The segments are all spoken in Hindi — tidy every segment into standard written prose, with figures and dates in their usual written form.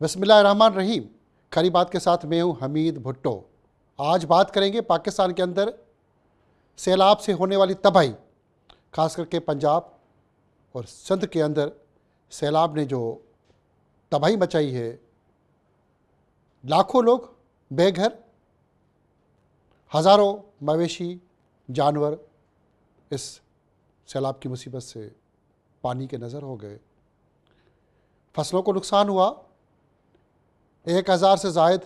बिस्मिल्लाहिर्रहमानिर्रहीम। खरी बात के साथ मैं हूँ हमीद भुट्टो। आज बात करेंगे पाकिस्तान के अंदर सैलाब से होने वाली तबाही, ख़ास करके पंजाब और सिंध के अंदर सैलाब ने जो तबाही मचाई है। लाखों लोग बेघर, हज़ारों मवेशी जानवर इस सैलाब की मुसीबत से पानी के नज़र हो गए। फसलों को नुकसान हुआ। 1000 से ज़ायद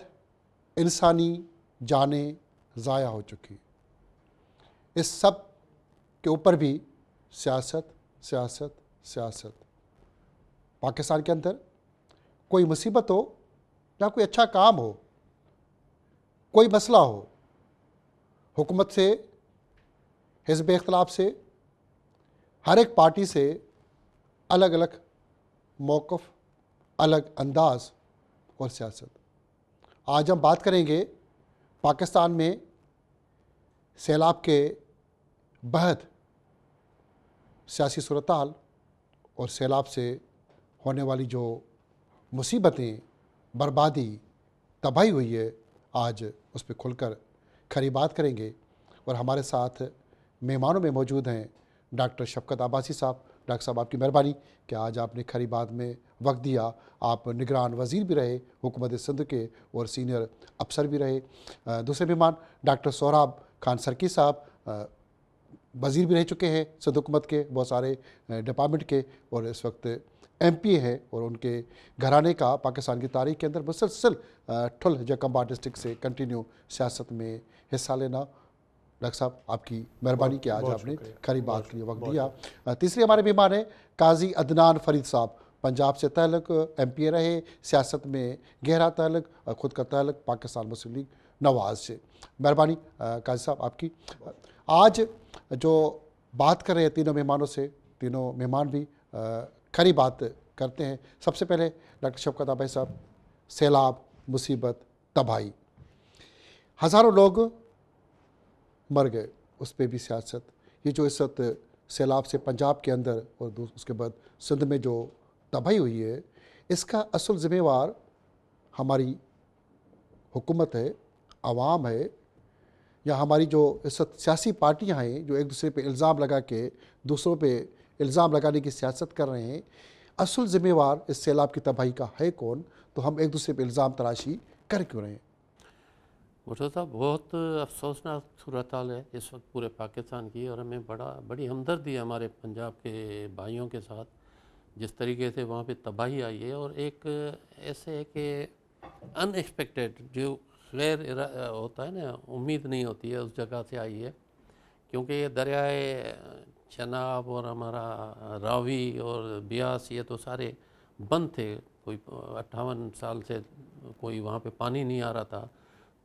इंसानी जानें ज़ाया हो चुकी। इस सब के ऊपर भी सियासत सियासत सियासत। पाकिस्तान के अंदर कोई मुसीबत हो या कोई अच्छा काम हो, कोई मसला हो, हुकूमत से, हिज़्ब इख्तिलाफ से, हर एक पार्टी से अलग अलग मौक़िफ़, अलग अंदाज़ और सियासत। आज हम बात करेंगे पाकिस्तान में सैलाब के बहत सियासी सूरत-हाल और सैलाब से होने वाली जो मुसीबतें, बर्बादी, तबाही हुई है, आज उस पर खुलकर खरी बात करेंगे। और हमारे साथ मेहमानों में मौजूद हैं डॉक्टर शफ़क़त अब्बासी साहब। डॉक्टर साहब, आपकी मेहरबानी कि आज आपने खरी बात में वक्त दिया। आप निगरान वज़ीर भी रहे हुकूमत सिंध के और सीनियर अफसर भी रहे। दूसरे मेहमान डॉक्टर सोहराब खान सरकी साहब, वज़ीर भी रह चुके हैं सिंध हुकूमत के बहुत सारे डिपार्टमेंट के, और इस वक्त MP है और उनके घराने का पाकिस्तान की तारीख़ के अंदर मुसलसल ठुल जकम्बा डिस्ट्रिक्ट से कंटिन्यू सियासत में हिस्सा लेना। डॉक्टर साहब, आपकी मेहरबानी कि आज आपने खरी बात के लिए वक्त दिया। तीसरे हमारे मेहमान हैं काजी अदनान फरीद साहब। पंजाब से तअल्लुक़, MP रहे, सियासत में गहरा तअल्लुक़, ख़ुद का तअल्लुक़ पाकिस्तान मुस्लिम लीग नवाज़ से। मेहरबानी काजी साहब आपकी। आज जो बात कर रहे हैं तीनों मेहमानों से, तीनों मेहमान भी खरी बात करते हैं। सबसे पहले डॉक्टर शफ़क़त अब्बासी साहब, सैलाब, मुसीबत, तबाही, हज़ारों लोग मर गए, उस पर भी सियासत। ये जो इस वक्त सैलाब से पंजाब के अंदर और उसके बाद सिंध में जो तबाही हुई है, इसका असल ज़िम्मेवार हमारी हुकूमत है, आवाम है, या हमारी जो इस वक्त सियासी पार्टियाँ हैं जो एक दूसरे पे इल्ज़ाम लगा के दूसरों पे इल्ज़ाम लगाने की सियासत कर रहे हैं। असल ज़िम्मेवार इस सैलाब की तबाही का है कौन? तो हम एक दूसरे पे इल्ज़ाम तराशी कर क्यों रहे हैं? भुट्टो साहब, बहुत अफसोसनाक सूरत हाल है इस वक्त पूरे पाकिस्तान की, और हमें बड़ी हमदर्दी है हमारे पंजाब के भाइयों के साथ जिस तरीके से वहाँ पे तबाही आई है। और एक ऐसे है कि अनएक्सपेक्टेड, जो गैर होता है ना, उम्मीद नहीं होती है, उस जगह से आई है। क्योंकि ये दरियाए चनाब और हमारा रावी और ब्यास, ये तो सारे बंद थे। कोई 58 साल से कोई वहाँ पे पानी नहीं आ रहा था,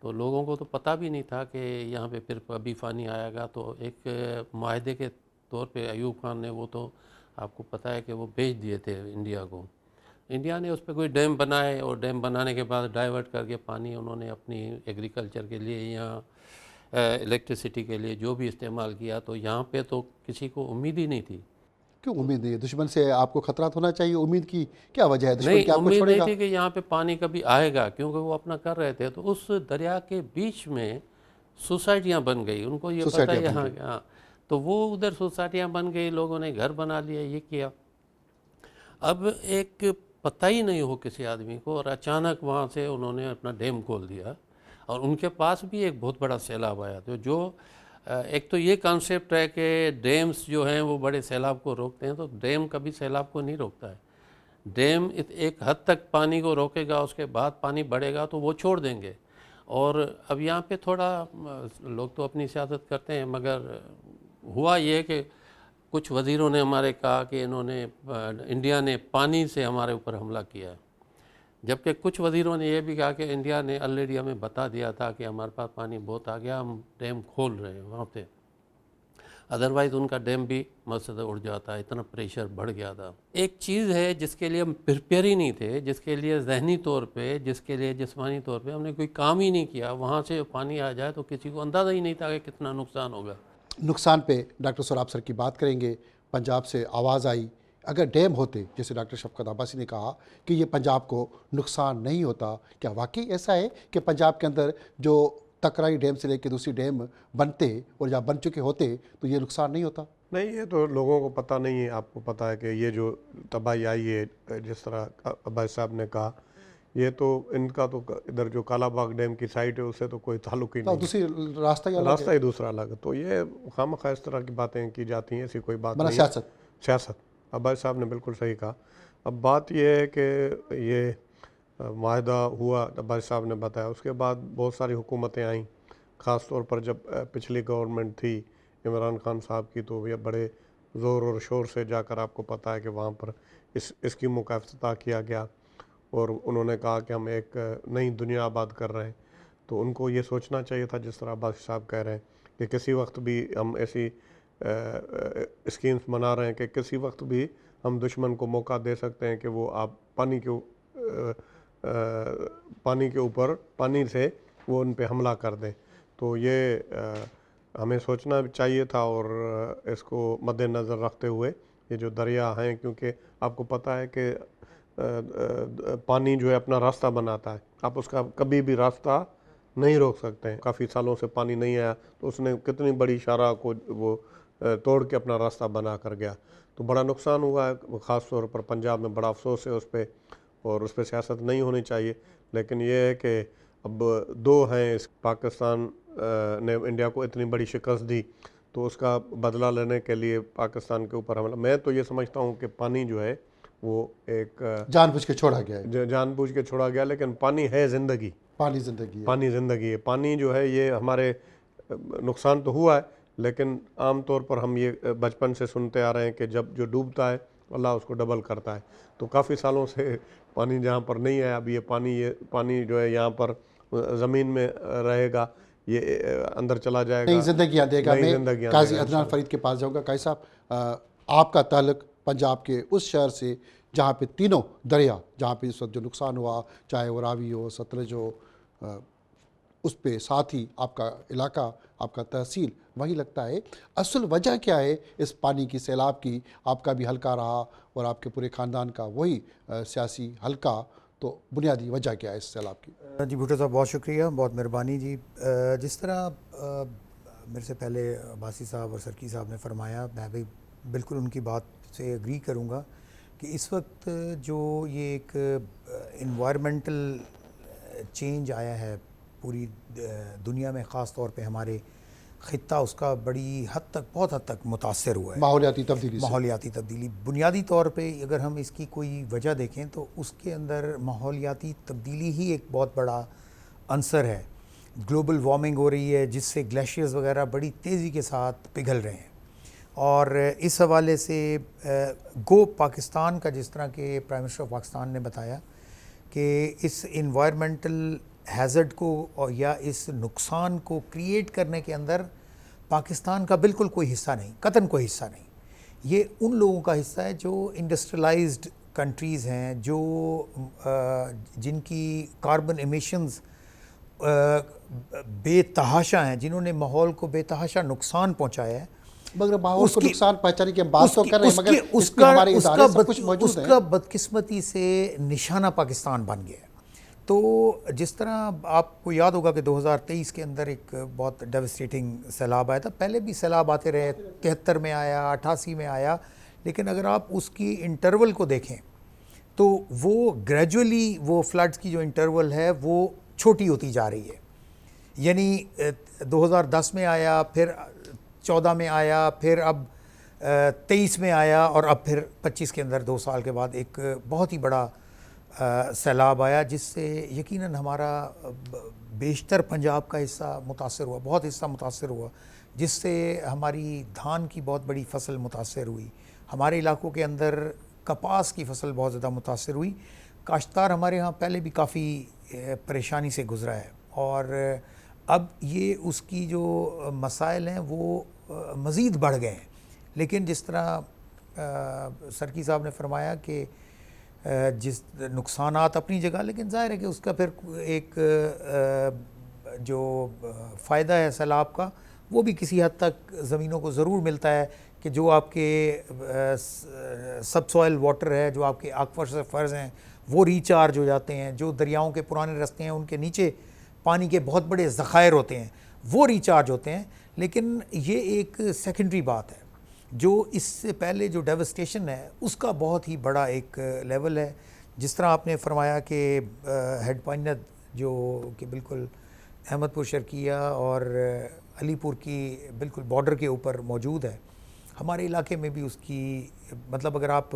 तो लोगों को तो पता भी नहीं था कि यहाँ पे फिर अभी पानी आएगा। तो एक माहदे के तौर पे अयूब खान ने, वो तो आपको पता है कि वो भेज दिए थे इंडिया को। इंडिया ने उस पर कोई डैम बनाए, और डैम बनाने के बाद डाइवर्ट करके पानी उन्होंने अपनी एग्रीकल्चर के लिए, यहाँ इलेक्ट्रिसिटी के लिए जो भी इस्तेमाल किया। तो यहाँ पे तो किसी को उम्मीद ही नहीं थी। क्यों उम्मीद नहीं है? दुश्मन से आपको खतरा होना चाहिए, उम्मीद की क्या वजह है? दुश्मन नहीं, क्या आपको उम्मीद नहीं छोड़ेगा? थी कि यहाँ पे पानी कभी आएगा, क्योंकि वो अपना कर रहे थे। तो उस दरिया के बीच में सोसाइटियाँ बन गई, उनको ये पता है सोसाइटियाँ बन यहाँ गई। हाँ। तो वो उधर सोसाइटियाँ बन गई, लोगों ने घर बना लिया, ये किया। अब एक पता ही नहीं हो किसी आदमी को, और अचानक वहाँ से उन्होंने अपना डैम खोल दिया, और उनके पास भी एक बहुत बड़ा सैलाब आया। तो जो एक तो ये कॉन्सेप्ट है कि डैम्स जो हैं वो बड़े सैलाब को रोकते हैं, तो डैम कभी सैलाब को नहीं रोकता है। डैम एक हद तक पानी को रोकेगा, उसके बाद पानी बढ़ेगा तो वो छोड़ देंगे। और अब यहाँ पे थोड़ा लोग तो अपनी सियासत करते हैं, मगर हुआ ये कि कुछ वज़ीरों ने हमारे कहा कि इन्होंने इंडिया ने पानी से हमारे ऊपर हमला किया है, जबकि कुछ वज़ीरों ने यह भी कहा कि इंडिया ने ऑलरेडी हमें बता दिया था कि हमारे पास पानी बहुत आ गया, हम डैम खोल रहे हैं वहाँ पे, अदरवाइज़ उनका डैम भी मसद उड़ जाता है, इतना प्रेशर बढ़ गया था। एक चीज़ है जिसके लिए हम प्रिपेयर ही नहीं थे, जिसके लिए जहनी तौर पे, जिसके लिए जिस्मानी तौर पे हमने कोई काम ही नहीं किया। वहाँ से पानी आ जाए तो किसी को अंदाज़ा ही नहीं था कि कितना नुकसान होगा। नुकसान पे डॉक्टर सोहराब सर की बात करेंगे। पंजाब से आवाज़ आई अगर डैम होते, जैसे डॉक्टर शफकत अब्बासी ने कहा कि ये पंजाब को नुकसान नहीं होता, क्या वाकई ऐसा है कि पंजाब के अंदर जो तकराई डैम से लेकर दूसरी डैम बनते और या बन चुके होते तो ये नुकसान नहीं होता? नहीं, ये तो लोगों को पता नहीं है। आपको पता है कि ये जो तबाही आई है, जिस तरह अब्बास साहब ने कहा, ये तो इनका तो इधर जो कालाबाग डैम की साइट है उससे तो कोई ताल्लुक ही तो नहीं दूसरी रास्ता ही है, अलग रास्ता है, ही दूसरा अलग है। तो ये खामखा इस तरह की बातें की जाती हैं, ऐसी कोई बात बना नहीं है। सियासत। सियासत, अब्बास साहब ने बिल्कुल सही कहा। अब बात ये है कि ये माहदा हुआ, अब्बास साहब ने बताया, उसके बाद बहुत सारी हुकूमतें आईं, ख़ास तौर पर जब पिछली गवर्नमेंट थी इमरान खान साहब की, तो ये बड़े ज़ोर और शोर से जाकर, आपको पता है कि वहाँ पर इस स्कीमों का इफ्तिताह किया गया और उन्होंने कहा कि हम एक नई दुनिया आबाद कर रहे हैं। तो उनको ये सोचना चाहिए था, जिस तरह अब्बास साहब कह रहे हैं, कि किसी वक्त भी हम ऐसी स्कीम्स बना रहे हैं कि किसी वक्त भी हम दुश्मन को मौका दे सकते हैं कि वो आप पानी के ऊपर, पानी से वो उन पे हमला कर दें। तो ये हमें सोचना भी चाहिए था, और इसको मद्देनज़र रखते हुए ये जो दरिया हैं, क्योंकि आपको पता है कि पानी जो है अपना रास्ता बनाता है, आप उसका कभी भी रास्ता नहीं रोक सकते हैं। काफ़ी सालों से पानी नहीं आया, तो उसने कितनी बड़ी शाहराह को वो तोड़ के अपना रास्ता बना कर गया। तो बड़ा नुकसान हुआ है, ख़ास तौर पर पंजाब में बड़ा अफसोस है उस पर, और उस पर सियासत नहीं होनी चाहिए। लेकिन ये है कि अब दो हैं, इस पाकिस्तान ने इंडिया को इतनी बड़ी शिकस्त दी, तो उसका बदला लेने के लिए पाकिस्तान के ऊपर हमला, मैं तो ये समझता हूँ कि पानी जो है वो एक जानबूझ के छोड़ा गया है। जानबूझ के छोड़ा गया, लेकिन पानी है ज़िंदगी, पानी ज़िंदगी है। पानी ज़िंदगी है। पानी जो है ये हमारे नुकसान तो हुआ है, लेकिन आम तौर पर हम ये बचपन से सुनते आ रहे हैं कि जब जो डूबता है अल्लाह उसको डबल करता है। तो काफ़ी सालों से पानी जहाँ पर नहीं है, अब ये पानी जो है यहाँ पर ज़मीन में रहेगा, ये अंदर चला जाएगा, नई जिंदगियाँ देगा। नई मैं जिंदगियाँ काजी देगा अदनान इंशाल्लाह। फरीद के पास जाऊँगा। काजी साहब, आपका ताल्लुक पंजाब के उस शहर से जहाँ पे तीनों दरिया, जहाँ पे इस वक्त जो नुकसान हुआ, चाहे वो रावी हो, सतलज हो, उस पे साथ ही आपका इलाका, आपका तहसील वही लगता है। असल वजह क्या है इस पानी की, सैलाब की? आपका भी हल्का रहा और आपके पूरे ख़ानदान का वही सियासी हल्का, तो बुनियादी वजह क्या है इस सैलाब की? जी भुट्टो साहब, बहुत शुक्रिया, बहुत मेहरबानी जी। जिस तरह मेरे से पहले अब्बासी साहब और सरकी साहब ने फरमाया, मैं भी बिल्कुल उनकी बात से एग्री करूँगा कि इस वक्त जो ये एक इन्वायरमेंटल चेंज आया है पूरी दुनिया में, ख़ास तौर पे हमारे ख़ित्ता उसका बड़ी हद तक, बहुत हद तक मुतासर हुआ है माहौलियाती तब्दीली से। माहौलियाती तब्दीली। बुनियादी तौर पे अगर हम इसकी कोई वजह देखें तो उसके अंदर माहौलियाती तब्दीली ही एक बहुत बड़ा अंसर है। ग्लोबल वार्मिंग हो रही है, जिससे ग्लेशियर्स वगैरह बड़ी तेज़ी के साथ पिघल रहे हैं, और इस हवाले से गो पाकिस्तान का, जिस तरह के प्राइम मिनिस्टर ऑफ पाकिस्तान ने बताया कि इस इन्वायरमेंटल हैज़र्ड को या इस नुकसान को क्रिएट करने के अंदर पाकिस्तान का बिल्कुल कोई हिस्सा नहीं, कतन कोई हिस्सा नहीं। ये उन लोगों का हिस्सा है जो इंडस्ट्रियलाइज्ड कंट्रीज़ हैं, जो जिनकी कार्बन एमिशंस बेतहाशा हैं, जिन्होंने माहौल को बेतहाशा नुकसान पहुंचाया है। मगर माहौल को नुकसान पहुंचाने की हम बात तो कर रहे हैं, मगर इसमें हमारे इदारे सब कुछ मौजूद है। उसका बदकिस्मती से निशाना पाकिस्तान बन गया है। तो जिस तरह आपको याद होगा कि 2023 के अंदर एक बहुत डेवस्टेटिंग सैलाब आया था। पहले भी सैलाब आते रहे, 73 में आया, 88 में आया, लेकिन अगर आप उसकी इंटरवल को देखें तो वो ग्रेजुअली वो फ्लड्स की जो इंटरवल है वो छोटी होती जा रही है। यानी 2010 में आया, फिर 14 में आया, फिर अब 23 में आया, और अब फिर 25 के अंदर 2 साल के बाद एक बहुत ही बड़ा सैलाब आया, जिससे यकीनन हमारा बेशतर पंजाब का हिस्सा मुतासर हुआ, बहुत हिस्सा मुतासर हुआ, जिससे हमारी धान की बहुत बड़ी फसल मुतासर हुई। हमारे इलाकों के अंदर कपास की फसल बहुत ज़्यादा मुतासर हुई। काश्तकार हमारे यहाँ पहले भी काफ़ी परेशानी से गुज़रा है, और अब ये उसकी जो मसाइल हैं वो मज़ीद बढ़ गए हैं। लेकिन जिस तरह सरकी साहब ने फरमाया कि जिस नुकसानात अपनी जगह, लेकिन ज़ाहिर है कि उसका फिर एक जो फ़ायदा है सैलाब का, वो भी किसी हद तक ज़मीनों को ज़रूर मिलता है कि जो आपके सब सॉइल वाटर है, जो आपके आक्वाफर्स हैं वो रिचार्ज हो जाते हैं, जो दरियाओं के पुराने रास्ते हैं उनके नीचे पानी के बहुत बड़े ज़खायर होते हैं वो रिचार्ज होते हैं। लेकिन ये एक सेकेंडरी बात है, जो इससे पहले जो डेवस्टेशन है उसका बहुत ही बड़ा एक लेवल है। जिस तरह आपने फरमाया कि हेड पाइनद जो कि बिल्कुल अहमदपुर शर्किया और अलीपुर की बिल्कुल बॉर्डर के ऊपर मौजूद है, हमारे इलाके में भी उसकी मतलब अगर आप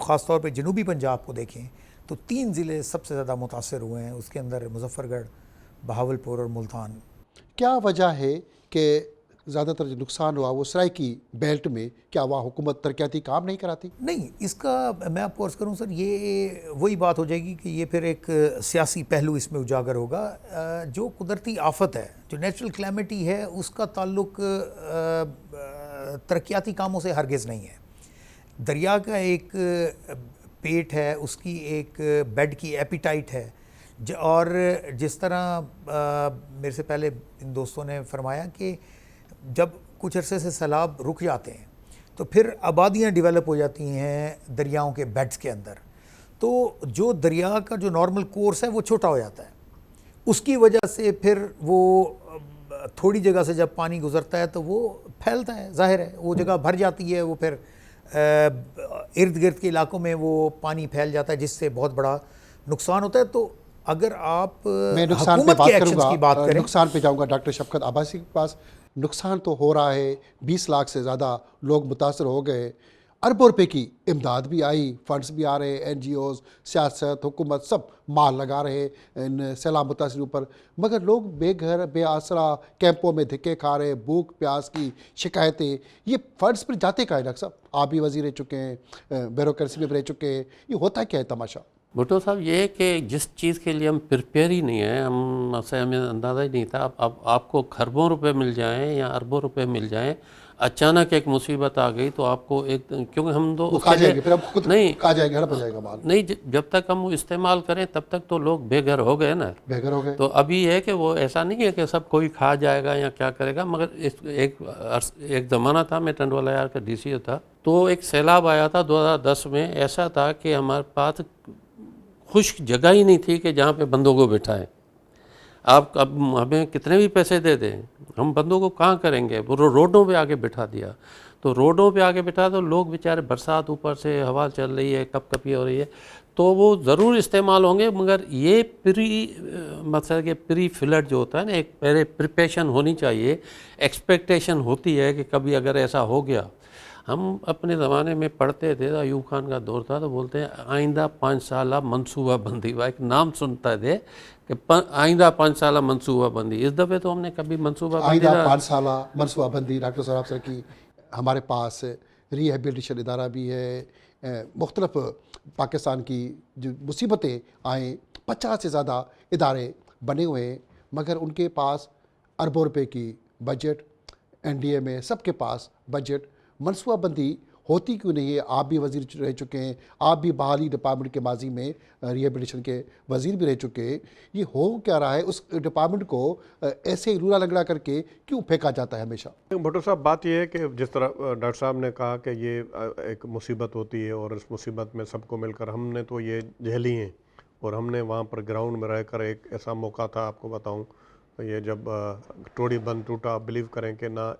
ख़ास तौर पे जनूबी पंजाब को देखें तो 3 ज़िले सबसे ज़्यादा मुतासर हुए हैं, उसके अंदर मुजफ्फरगढ़, बहावलपुर और मुल्तान। क्या वजह है कि ज़्यादातर जो नुकसान हुआ वो सराइकी बेल्ट में, क्या वहाँ हुकूमत तरक्याती काम नहीं कराती? नहीं, इसका मैं आपको अर्ज़ करूँ सर, ये वही बात हो जाएगी कि ये फिर एक सियासी पहलू इसमें उजागर होगा। जो कुदरती आफत है, जो नेचुरल क्लैमिटी है, उसका ताल्लुक तरक्याती कामों से हरगिज़ नहीं है। दरिया का एक पेट है, उसकी एक बेड की एपिटाइट है, और जिस तरह मेरे से पहले इन दोस्तों ने फरमाया कि जब कुछ अरसे से सैलाब रुक जाते हैं तो फिर आबादियाँ डेवलप हो जाती हैं दरियाओं के बेड्स के अंदर, तो जो दरिया का जो नॉर्मल कोर्स है वो छोटा हो जाता है। उसकी वजह से फिर वो थोड़ी जगह से जब पानी गुजरता है तो वो फैलता है, जाहिर है वो जगह भर जाती है, वो फिर इर्द गिर्द के इलाकों में वो पानी फैल जाता है, जिससे बहुत बड़ा नुकसान होता है। तो अगर आप मैं नुकसान पे हुकूमत बात के एक्शंस करूंगा, की बात करें, नुकसान पे जाऊंगा डॉक्टर शफकत आबासी के पास। नुकसान तो हो रहा है, 20 लाख से ज़्यादा लोग मुतासर हो गए, अरबों रुपए की इमदाद भी आई, फंड्स भी आ रहे, NGOs, सियासत, हुकूमत सब माल लगा रहे इन सैलाब मुतासरीन पर, मगर लोग बेघर बेआसरा कैंपों में धिक्के खा रहे, भूख प्यास की शिकायतें। ये फंड्स पर जाते का है डॉक्टर साहब? आप भी वजीर रह चुके हैं, ब्यूरोक्रेसी में रह चुके हैं, ये होता क्या है तमाशा? भुट्टो साहब, ये है कि जिस चीज़ के लिए हम प्रिपेयर ही नहीं है, हमें अंदाज़ा ही नहीं था। अब आपको खरबों रुपए मिल जाएं या अरबों रुपए मिल जाएं, अचानक एक मुसीबत आ गई तो आपको एक, क्योंकि हम तो खा जाएंगे, फिर अब खुद नहीं खा जाएंगे, हड़प हो जाएगा माल। नहीं, जब तक हम वो इस्तेमाल करें तब तक तो लोग बेघर हो गए ना। बेघर हो गए। तो अभी है कि वो ऐसा नहीं है कि सब कोई खा जाएगा या क्या करेगा, मगर एक ज़माना था, मैं टंडवाला यार का DCO था, तो एक सैलाब आया था 2010 में। ऐसा था कि हमारे पास खुश्क जगह ही नहीं थी कि जहाँ पे बंदों को बिठाएं। आप अब हमें कितने भी पैसे दे दें, हम बंदों को कहाँ करेंगे? वो रोडों पे आके बिठा दिया। तो रोडों पे आके बिठा तो लोग बेचारे, बरसात ऊपर से हवा चल रही है, कपकपी हो रही है, तो वो ज़रूर इस्तेमाल होंगे, मगर ये मतलब कि प्री फ्लड जो होता है ना, एक पहले प्रिपरेशन होनी चाहिए, एक्सपेक्टेशन होती है कि कभी अगर ऐसा हो गया। हम अपने ज़माने में पढ़ते थे, अयूब खान का दौर था, तो बोलते हैं आइंदा 5 साला मनसूबा बंदी, वह एक नाम सुनता थे कि आइंदा 5 साला मनसूबा बंदी। इस दफ़े तो हमने कभी मनसूबा बंदी आइंदा 5 साला मनसूबा बंदी डॉक्टर साहब सर की हमारे पास रिहेबिलिटेशन इदारा भी है। मुख्तलिफ पाकिस्तान की जो मुसीबतें आएँ, 50 से ज़्यादा इदारे बने हुए हैं, मगर उनके पास अरबों रुपए की बजट, NDA में सबके पास बजट, मनसूबाबंदी होती क्यों नहीं है? आप भी वज़ीर रह चुके हैं, आप भी बहाली डिपार्टमेंट के माजी में रिहेबिलिटेशन के वज़ीर भी रह चुके हैं। ये हो क्या रहा है? उस डिपार्टमेंट को ऐसे ही रूला लगड़ा करके क्यों फेंका जाता है हमेशा? भुट्टो साहब, बात यह है कि जिस तरह डॉक्टर साहब ने कहा कि ये एक मुसीबत होती है और इस मुसीबत में सबको मिलकर हमने तो ये झेली हैं, और हमने वहाँ पर ग्राउंड में रहकर, एक ऐसा मौका था आपको बताऊँ, ये जब टोडी बंद टूटा, बिलीव करें कि ना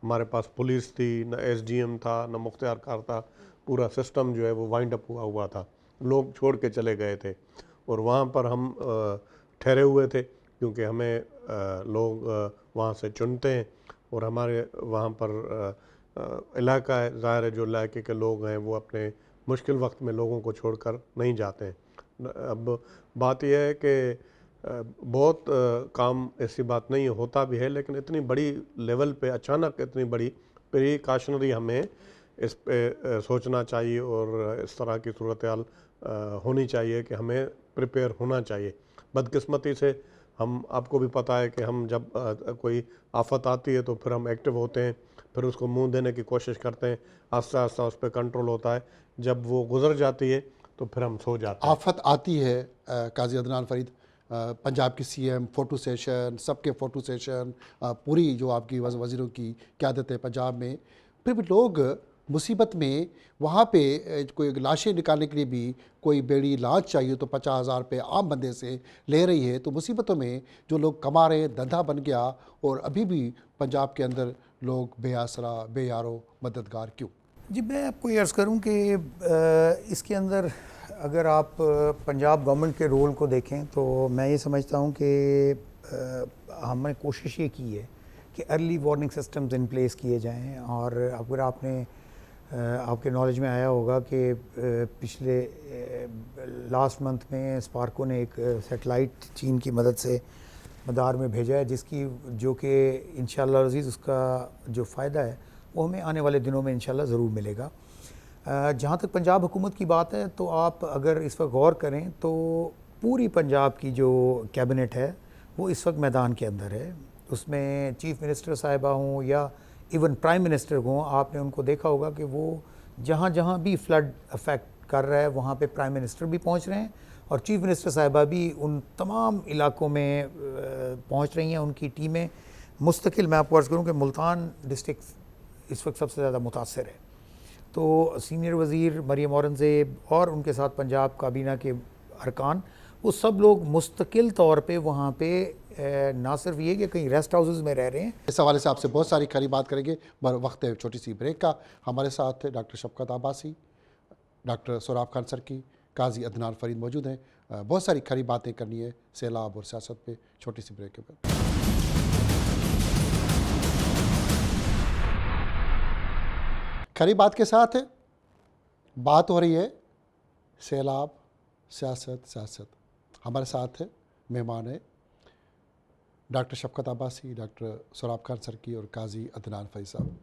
हमारे पास पुलिस थी, ना SDM था, ना मुख्तियार कार था, पूरा सिस्टम जो है वो वाइंड अप हुआ था, लोग छोड़ के चले गए थे, और वहाँ पर हम ठहरे हुए थे क्योंकि हमें लोग वहाँ से चुनते हैं, और हमारे वहाँ पर इलाका है, ज़ाहिर है जो इलाके के लोग हैं वो अपने मुश्किल वक्त में लोगों को छोड़कर नहीं जाते हैं। अब बात यह है कि बहुत काम ऐसी बात नहीं होता भी है, लेकिन इतनी बड़ी लेवल पे अचानक इतनी बड़ी प्रिकॉशनरी हमें इस पे सोचना चाहिए, और इस तरह की सूरत हाल होनी चाहिए कि हमें प्रिपेयर होना चाहिए। बदकिस्मती से हम, आपको भी पता है कि हम जब कोई आफत आती है तो फिर हम एक्टिव होते हैं, फिर उसको मुंह देने की कोशिश करते हैं, आस्ता आस्ता उस पर कंट्रोल होता है, जब वो गुजर जाती है तो फिर हम सो जाते हैं। आफत आती है, काजी अदनान फरीद, पंजाब की CM फ़ोटो सेशन, सबके फ़ोटो सेशन, पूरी जो आपकी वज़ीरों की क़यादत है पंजाब में, फिर भी लोग मुसीबत में वहाँ पे कोई लाशें निकालने के लिए भी कोई बेड़ी लाश चाहिए तो 50,000 रुपये आम बंदे से ले रही है। तो मुसीबतों में जो लोग कमा रहे हैं, धंधा बन गया, और अभी भी पंजाब के अंदर लोग बेआसरा, बेयारो, मददगार क्यों? जी, मैं आपको ये अर्ज़ करूं कि इसके अंदर अगर आप पंजाब गवर्नमेंट के रोल को देखें तो मैं ये समझता हूं कि हमने कोशिश ये की है कि early warning systems in place किए जाएं। और अगर आपने आपके नॉलेज में आया होगा कि पिछले लास्ट मंथ में स्पार्को ने एक सैटेलाइट चीन की मदद से मदार में भेजा है, जिसकी जो कि इंशाअल्लाह अज़ीज़ उसका जो फ़ायदा है वो हमें आने वाले दिनों में इंशाअल्लाह ज़रूर मिलेगा। जहाँ तक पंजाब हुकूमत की बात है तो आप अगर इस वक्त गौर करें तो पूरी पंजाब की जो कैबिनेट है वो इस वक्त मैदान के अंदर है। उसमें चीफ़ मिनिस्टर साहिबा हों या इवन प्राइम मिनिस्टर हों, आपने उनको देखा होगा कि वो जहाँ जहाँ भी फ्लड अफेक्ट कर रहा है वहाँ पे प्राइम मिनिस्टर भी पहुँच रहे हैं और चीफ़ मिनिस्टर साहिबा भी उन तमाम इलाकों में पहुँच रही हैं। उनकी टीमें मुस्तकिल, मैं आपको अर्ज़ करूँ कि मुल्तान डिस्ट्रिक्ट इस वक्त सबसे ज़्यादा मुतासर है। तो सीनियर वज़ीर मरियम औरंगज़ेब और उनके साथ पंजाब काबीना के अरकान, वो सब लोग मुस्तकिल तौर पे वहाँ पे ना सिर्फ ये कि कहीं रेस्ट हाउसेस में रह रहे हैं। इस हवाले से आपसे बहुत सारी खरी बात करेंगे, पर वक्त है छोटी सी ब्रेक का। हमारे साथ डॉक्टर शफकत अब्बासी, डॉक्टर सोराब खान सरकी, काजी अदनान फरीद मौजूद हैं। बहुत सारी खरी बातें करनी है सैलाब और सियासत पे। छोटी सी ब्रेक के बाद खरी बात के साथ बात हो रही है सैलाब, सियासत, सियासत। हमारे साथ है मेहमान है डॉक्टर शफकत अब्बासी, डॉक्टर सोराब खान सरकी और काजी अदनान फरीद साहब।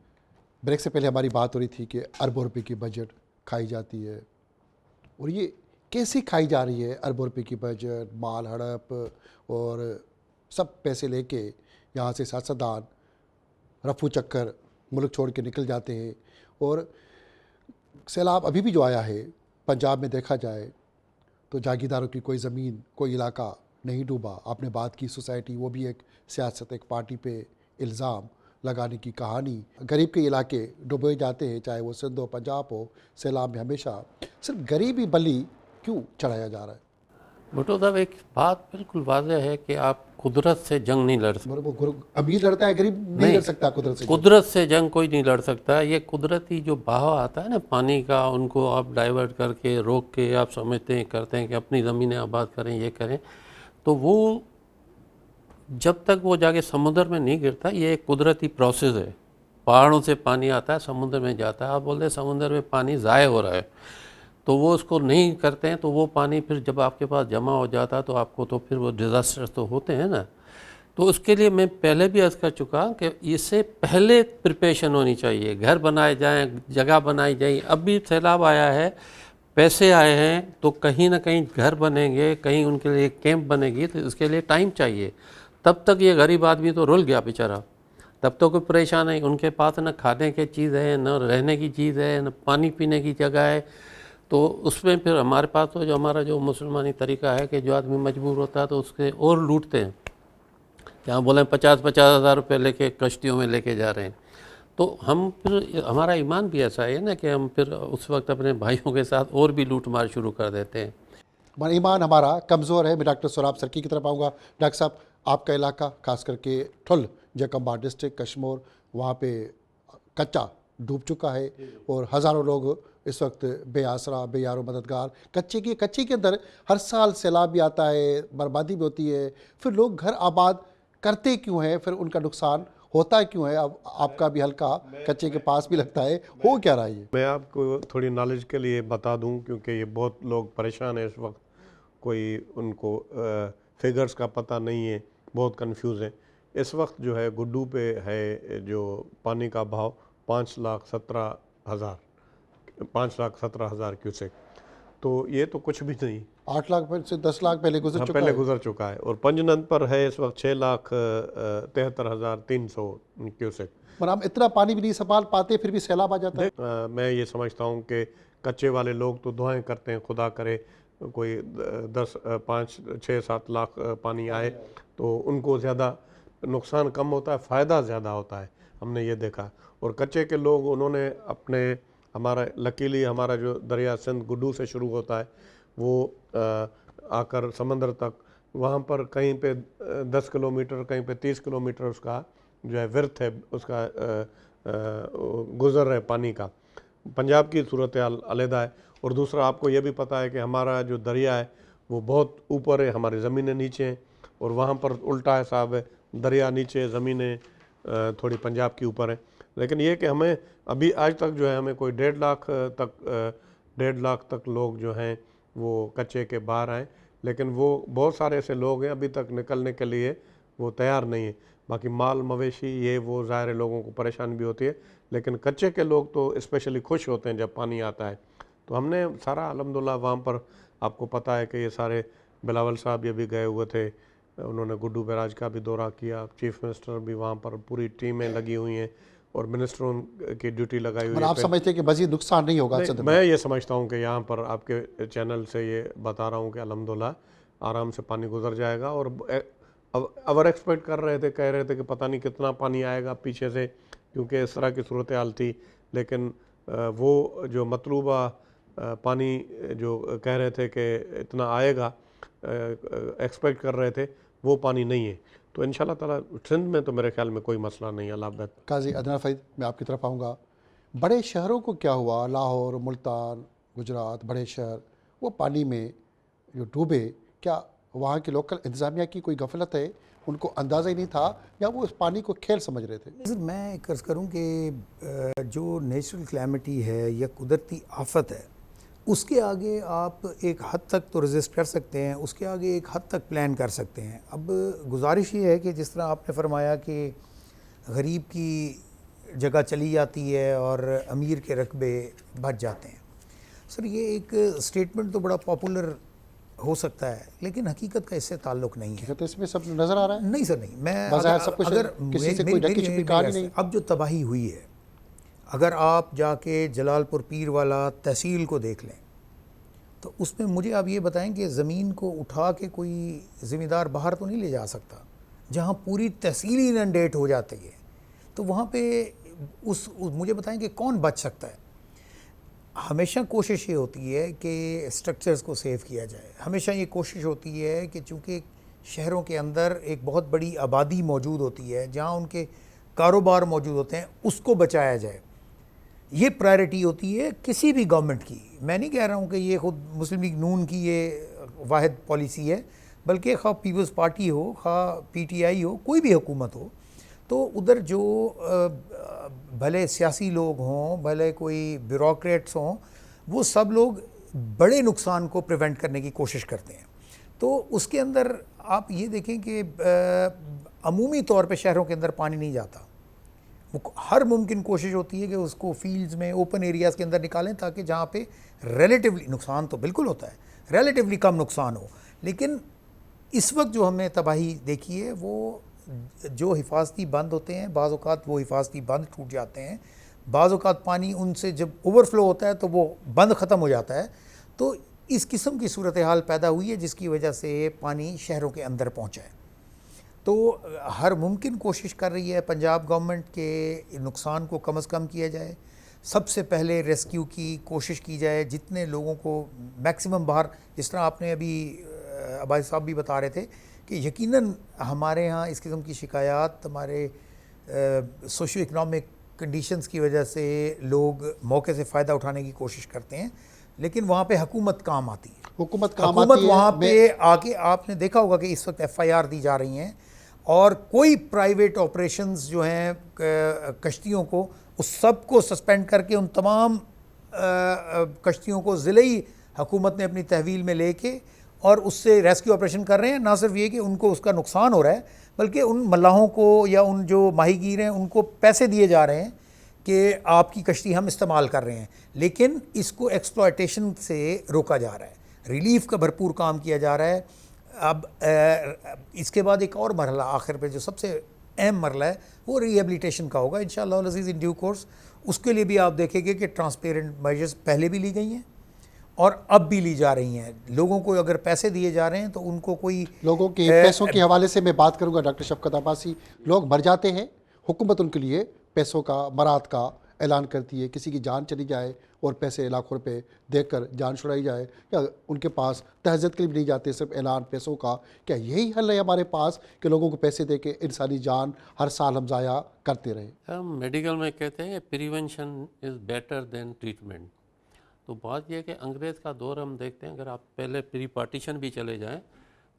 ब्रेक से पहले हमारी बात हो रही थी कि अरबों रुपए की बजट खाई जाती है, और ये कैसी खाई जा रही है? अरबों रुपए की बजट, माल हड़प, और सब पैसे लेके यहाँ से सियासतदान रफू चक्कर मुल्क छोड़ के निकल जाते हैं। और सैलाब अभी भी जो आया है पंजाब में देखा जाए तो जागीरदारों की कोई ज़मीन, कोई इलाका नहीं डूबा। आपने बात की सोसाइटी, वो भी एक सियासत, एक पार्टी पे इल्ज़ाम लगाने की कहानी। गरीब के इलाके डूबे जाते हैं, चाहे वो सिंध हो, पंजाब हो। सैलाब में हमेशा सिर्फ गरीबी बली क्यों चढ़ाया जा रहा है? भुट्टो साहब, एक बात बिल्कुल वाज़ेह है कि आप कुदरत से जंग नहीं लड़ सकते। वो अमीर लड़ता है, गरीब नहीं लड़ सकता कुदरत से। कुदरत से जंग कोई नहीं लड़ सकता। ये कुदरती जो बहाव आता है ना पानी का, उनको आप डाइवर्ट करके, रोक के आप समझते हैं, करते हैं कि अपनी ज़मीनें आबाद करें, ये करें, तो वो जब तक वो जाके समुद्र में नहीं गिरता, ये एक कुदरती प्रोसेस है। पहाड़ों से पानी आता है, समुद्र में जाता है। आप बोलते हैं समुद्र में पानी ज़ाय हो रहा है, तो वो उसको नहीं करते हैं, तो वो पानी फिर जब आपके पास जमा हो जाता है तो आपको तो फिर वो डिज़ास्टर्स तो होते हैं ना। तो उसके लिए मैं पहले भी अर्ज़ कर चुका कि इससे पहले प्रिपरेशन होनी चाहिए। घर बनाए जाएं, जगह बनाई जाए। अब भी सैलाब आया है, पैसे आए हैं, तो कहीं ना कहीं घर बनेंगे, कहीं उनके लिए कैंप बनेगी, तो इसके लिए टाइम चाहिए। तब तक ये गरीब आदमी तो रुल गया बेचारा, तब तो कोई परेशान है। उनके पास न खाने की चीज़ है, न रहने की चीज़ है, न पानी पीने की जगह है। तो उसमें फिर हमारे पास तो जो हमारा जो मुसलमानी तरीका है कि जो आदमी मजबूर होता है तो उसके और लूटते हैं। यहाँ बोले 50-50 हज़ार रुपये लेके कश्तियों में लेके जा रहे हैं। तो हम फिर, हमारा ईमान भी ऐसा है ना कि हम फिर उस वक्त अपने भाइयों के साथ और भी लूट मार शुरू कर देते हैं। ईमान हमारा कमज़ोर है। मैं डॉक्टर सोराब सरकी की तरफ आऊँगा। डॉक्टर साहब, आपका इलाका खास करके ठुल जकंबा डिस्ट्रिक्ट कश्मीर, वहाँ पे कच्चा डूब चुका है और हज़ारों लोग इस वक्त बेआसरा, बेयारो, मददगार। कच्चे के अंदर हर साल सैलाब भी आता है, बर्बादी भी होती है। फिर लोग घर आबाद करते क्यों हैं? फिर उनका नुकसान होता क्यों है? अब आपका भी हल्का कच्चे के पास भी लगता है, हो क्या रहा है? मैं आपको थोड़ी नॉलेज के लिए बता दूं, क्योंकि ये बहुत लोग परेशान हैं इस वक्त। कोई उनको फिगर्स का पता नहीं है, बहुत कंफ्यूज हैं इस वक्त। जो है गुड्डू पे है जो पानी का भाव 5,17,000 क्यूसेक। तो ये तो कुछ भी नहीं, 8 लाख से 10 लाख पहले गुजर चुका पहले है। गुजर चुका है। और पंजनंद पर है इस वक्त 6,73,300 क्यूसेक। पर हम इतना पानी भी नहीं संभाल पाते, फिर भी सैलाब आ जाता है। मैं ये समझता हूँ कि कच्चे वाले लोग तो दुआएं करते हैं, खुदा करे कोई 10, 5, 6, 7 लाख पानी आए तो उनको ज़्यादा नुकसान कम होता है, फ़ायदा ज़्यादा होता है, हमने ये देखा। और कच्चे के लोग उन्होंने अपने, हमारा लकीली हमारा जो दरिया सिंध गुड्डू से शुरू होता है वो आकर समंदर तक, वहाँ पर कहीं पे 10 किलोमीटर, कहीं पे 30 किलोमीटर उसका जो है विर्थ है, उसका गुज़र है पानी का। पंजाब की सूरत हाल अलहदा है। और दूसरा आपको ये भी पता है कि हमारा जो दरिया है वो बहुत ऊपर है, हमारी ज़मीनें नीचे हैं, और वहाँ पर उल्टा हिसाब है, दरिया नीचे, ज़मीनें थोड़ी पंजाब की ऊपर है। लेकिन ये कि हमें अभी आज तक जो है हमें कोई 1.5 लाख तक लोग जो हैं वो कच्चे के बाहर आए, लेकिन वो बहुत सारे ऐसे लोग हैं अभी तक निकलने के लिए वो तैयार नहीं है। बाकी माल मवेशी ये वो ज़ाहिर लोगों को परेशानी भी होती है, लेकिन कच्चे के लोग तो स्पेशली खुश होते हैं जब पानी आता है। तो हमने सारा अल्हम्दुलिल्लाह वहाँ पर, आपको पता है कि ये सारे बिलावल साहब ये भी गए हुए थे, उन्होंने गुड्डू बैराज का भी दौरा किया, चीफ मिनिस्टर भी वहाँ पर, पूरी टीमें लगी हुई हैं और मिनिस्टरों की ड्यूटी लगाई हुई और है। आप समझते हैं कि मज़ीद नुकसान नहीं होगा? नहीं, मैं ये समझता हूँ कि यहाँ पर आपके चैनल से ये बता रहा हूँ कि अल्हम्दुलिल्लाह आराम से पानी गुजर जाएगा। और अवर एक्सपेक्ट कर रहे थे, कह रहे थे कि पता नहीं कितना पानी आएगा पीछे से, क्योंकि इस तरह की सूरत हाल थी, लेकिन वो जो मतलूबा पानी जो कह रहे थे कि इतना आएगा, एक्सपेक्ट कर रहे थे, वो पानी नहीं है। तो इंशाल्लाह ताला सिंध में तो मेरे ख्याल में कोई मसला नहीं है। अल्लाह बेहतर। काजी अदनान फरीद, मैं आपकी तरफ आऊँगा। बड़े शहरों को क्या हुआ? लाहौर, मुल्तान, गुजरात, बड़े शहर वो पानी में जो डूबे, क्या वहाँ की लोकल इंतज़ामिया की कोई गफलत है, उनको अंदाज़ा ही नहीं था, या वो उस पानी को खेल समझ रहे थे? सर, मैं एक अर्ज़ करूँ कि जो नेचुरल क्लैमिटी है या कुदरती आफत है, उसके आगे आप एक हद तक तो रेजिस्ट कर सकते हैं, उसके आगे एक हद तक प्लान कर सकते हैं। अब गुजारिश ये है कि जिस तरह आपने फरमाया कि गरीब की जगह चली जाती है और अमीर के रकबे बच जाते हैं, सर ये एक स्टेटमेंट तो बड़ा पॉपुलर हो सकता है, लेकिन हकीकत का इससे ताल्लुक़ नहीं है। तो इसमें सब नज़र आ रहा है? नहीं सर, नहीं। मैं बाज़ाहिर सब कुछ, अगर किसी से कोई ढकी छुपी कहानी नहीं। अब जो तबाही हुई है, अगर आप जाके जलालपुर पीर वाला तहसील को देख लें, तो उसमें मुझे आप ये बताएं कि ज़मीन को उठा के कोई ज़िम्मेदार बाहर तो नहीं ले जा सकता। जहाँ पूरी तहसील इनंडेट हो जाती है, तो वहाँ पे मुझे बताएं कि कौन बच सकता है। हमेशा कोशिश ये होती है कि स्ट्रक्चर्स को सेव किया जाए, हमेशा ये कोशिश होती है कि चूँकि शहरों के अंदर एक बहुत बड़ी आबादी मौजूद होती है, जहाँ उनके कारोबार मौजूद होते हैं, उसको बचाया जाए। ये प्रायोरिटी होती है किसी भी गवर्नमेंट की। मैं नहीं कह रहा हूँ कि ये खुद मुस्लिम लीग नून की ये वाहिद पॉलिसी है, बल्कि खा पीपल्स पार्टी हो, खा PTI हो, कोई भी हुकूमत हो, तो उधर जो भले सियासी लोग हों, भले कोई ब्यूरोक्रेट्स हों, वो सब लोग बड़े नुकसान को प्रिवेंट करने की कोशिश करते हैं। तो उसके अंदर आप ये देखें कि अमूमी तौर पे शहरों के अंदर पानी नहीं जाता। वो हर मुमकिन कोशिश होती है कि उसको फील्ड्स में, ओपन एरियाज़ के अंदर निकालें, ताकि जहाँ पे रिलेटिवली नुकसान तो बिल्कुल होता है, रिलेटिवली कम नुकसान हो। लेकिन इस वक्त जो हमने तबाही देखी है, वो जो हिफाजती बंद होते हैं, बाज़ औक़ात वो हिफाजती बंद टूट जाते हैं, बाज़ औक़ात पानी उनसे जब ओवरफ्लो होता है तो वो बंद ख़त्म हो जाता है। तो इस किस्म की सूरत हाल पैदा हुई है, जिसकी वजह से पानी शहरों के अंदर पहुँचा है। तो हर मुमकिन कोशिश कर रही है पंजाब गवर्नमेंट के नुकसान को कम से कम किया जाए। सबसे पहले रेस्क्यू की कोशिश की जाए, जितने लोगों को मैक्सिमम बाहर, जिस तरह आपने अभी अब्बास साहब भी बता रहे थे कि यकीनन हमारे यहाँ इस किस्म की शिकायत हमारे सोशो इकनॉमिक कंडीशंस की वजह से लोग मौके से फ़ायदा उठाने की कोशिश करते हैं, लेकिन वहाँ पे हुकूमत काम आती है। हुकूमत वहाँ पे आके, आपने देखा होगा कि इस वक्त FIR दी जा रही हैं, और कोई प्राइवेट ऑपरेशंस जो हैं कश्तियों को, उस सब को सस्पेंड करके उन तमाम कश्तियों को ज़िले हुकूमत ने अपनी तहवील में लेके और उससे रेस्क्यू ऑपरेशन कर रहे हैं। ना सिर्फ ये कि उनको उसका नुकसान हो रहा है, बल्कि उन मल्लाहों को या उन जो माहीगीर हैं उनको पैसे दिए जा रहे हैं कि आपकी कश्ती हम इस्तेमाल कर रहे हैं, लेकिन इसको एक्सप्लॉयटेशन से रोका जा रहा है। रिलीफ का भरपूर काम किया जा रहा है। अब इसके बाद एक और मरहला आखिर पे जो सबसे अहम मरहला है, वो रिहेबिलिटेशन का होगा इंशाअल्लाह अज़ीज़ इन ड्यू कोर्स। उसके लिए भी आप देखेंगे कि ट्रांसपेरेंट मेजर्स पहले भी ली गई हैं, और अब भी ली जा रही हैं। लोगों को अगर पैसे दिए जा रहे हैं तो उनको कोई लोगों के पैसों के हवाले से मैं बात करूंगा डॉक्टर शफकत अब्बासी। लोग मर जाते हैं, हुकूमत उनके लिए पैसों का, मराद का ऐलान करती है। किसी की जान चली जाए और पैसे लाखों रुपए देकर जान छुड़ाई जाए, या उनके पास तहज़्ज़ुद के लिए भी नहीं जाते, सिर्फ ऐलान पैसों का। क्या यही हल है हमारे पास कि लोगों को पैसे दे के इंसानी जान हर साल हम ज़ाया करते रहें? हम मेडिकल में कहते हैं prevention is better than treatment. तो बात यह है कि अंग्रेज़ का दौर हम देखते हैं, अगर आप पहले प्री पार्टीशन भी चले जाएं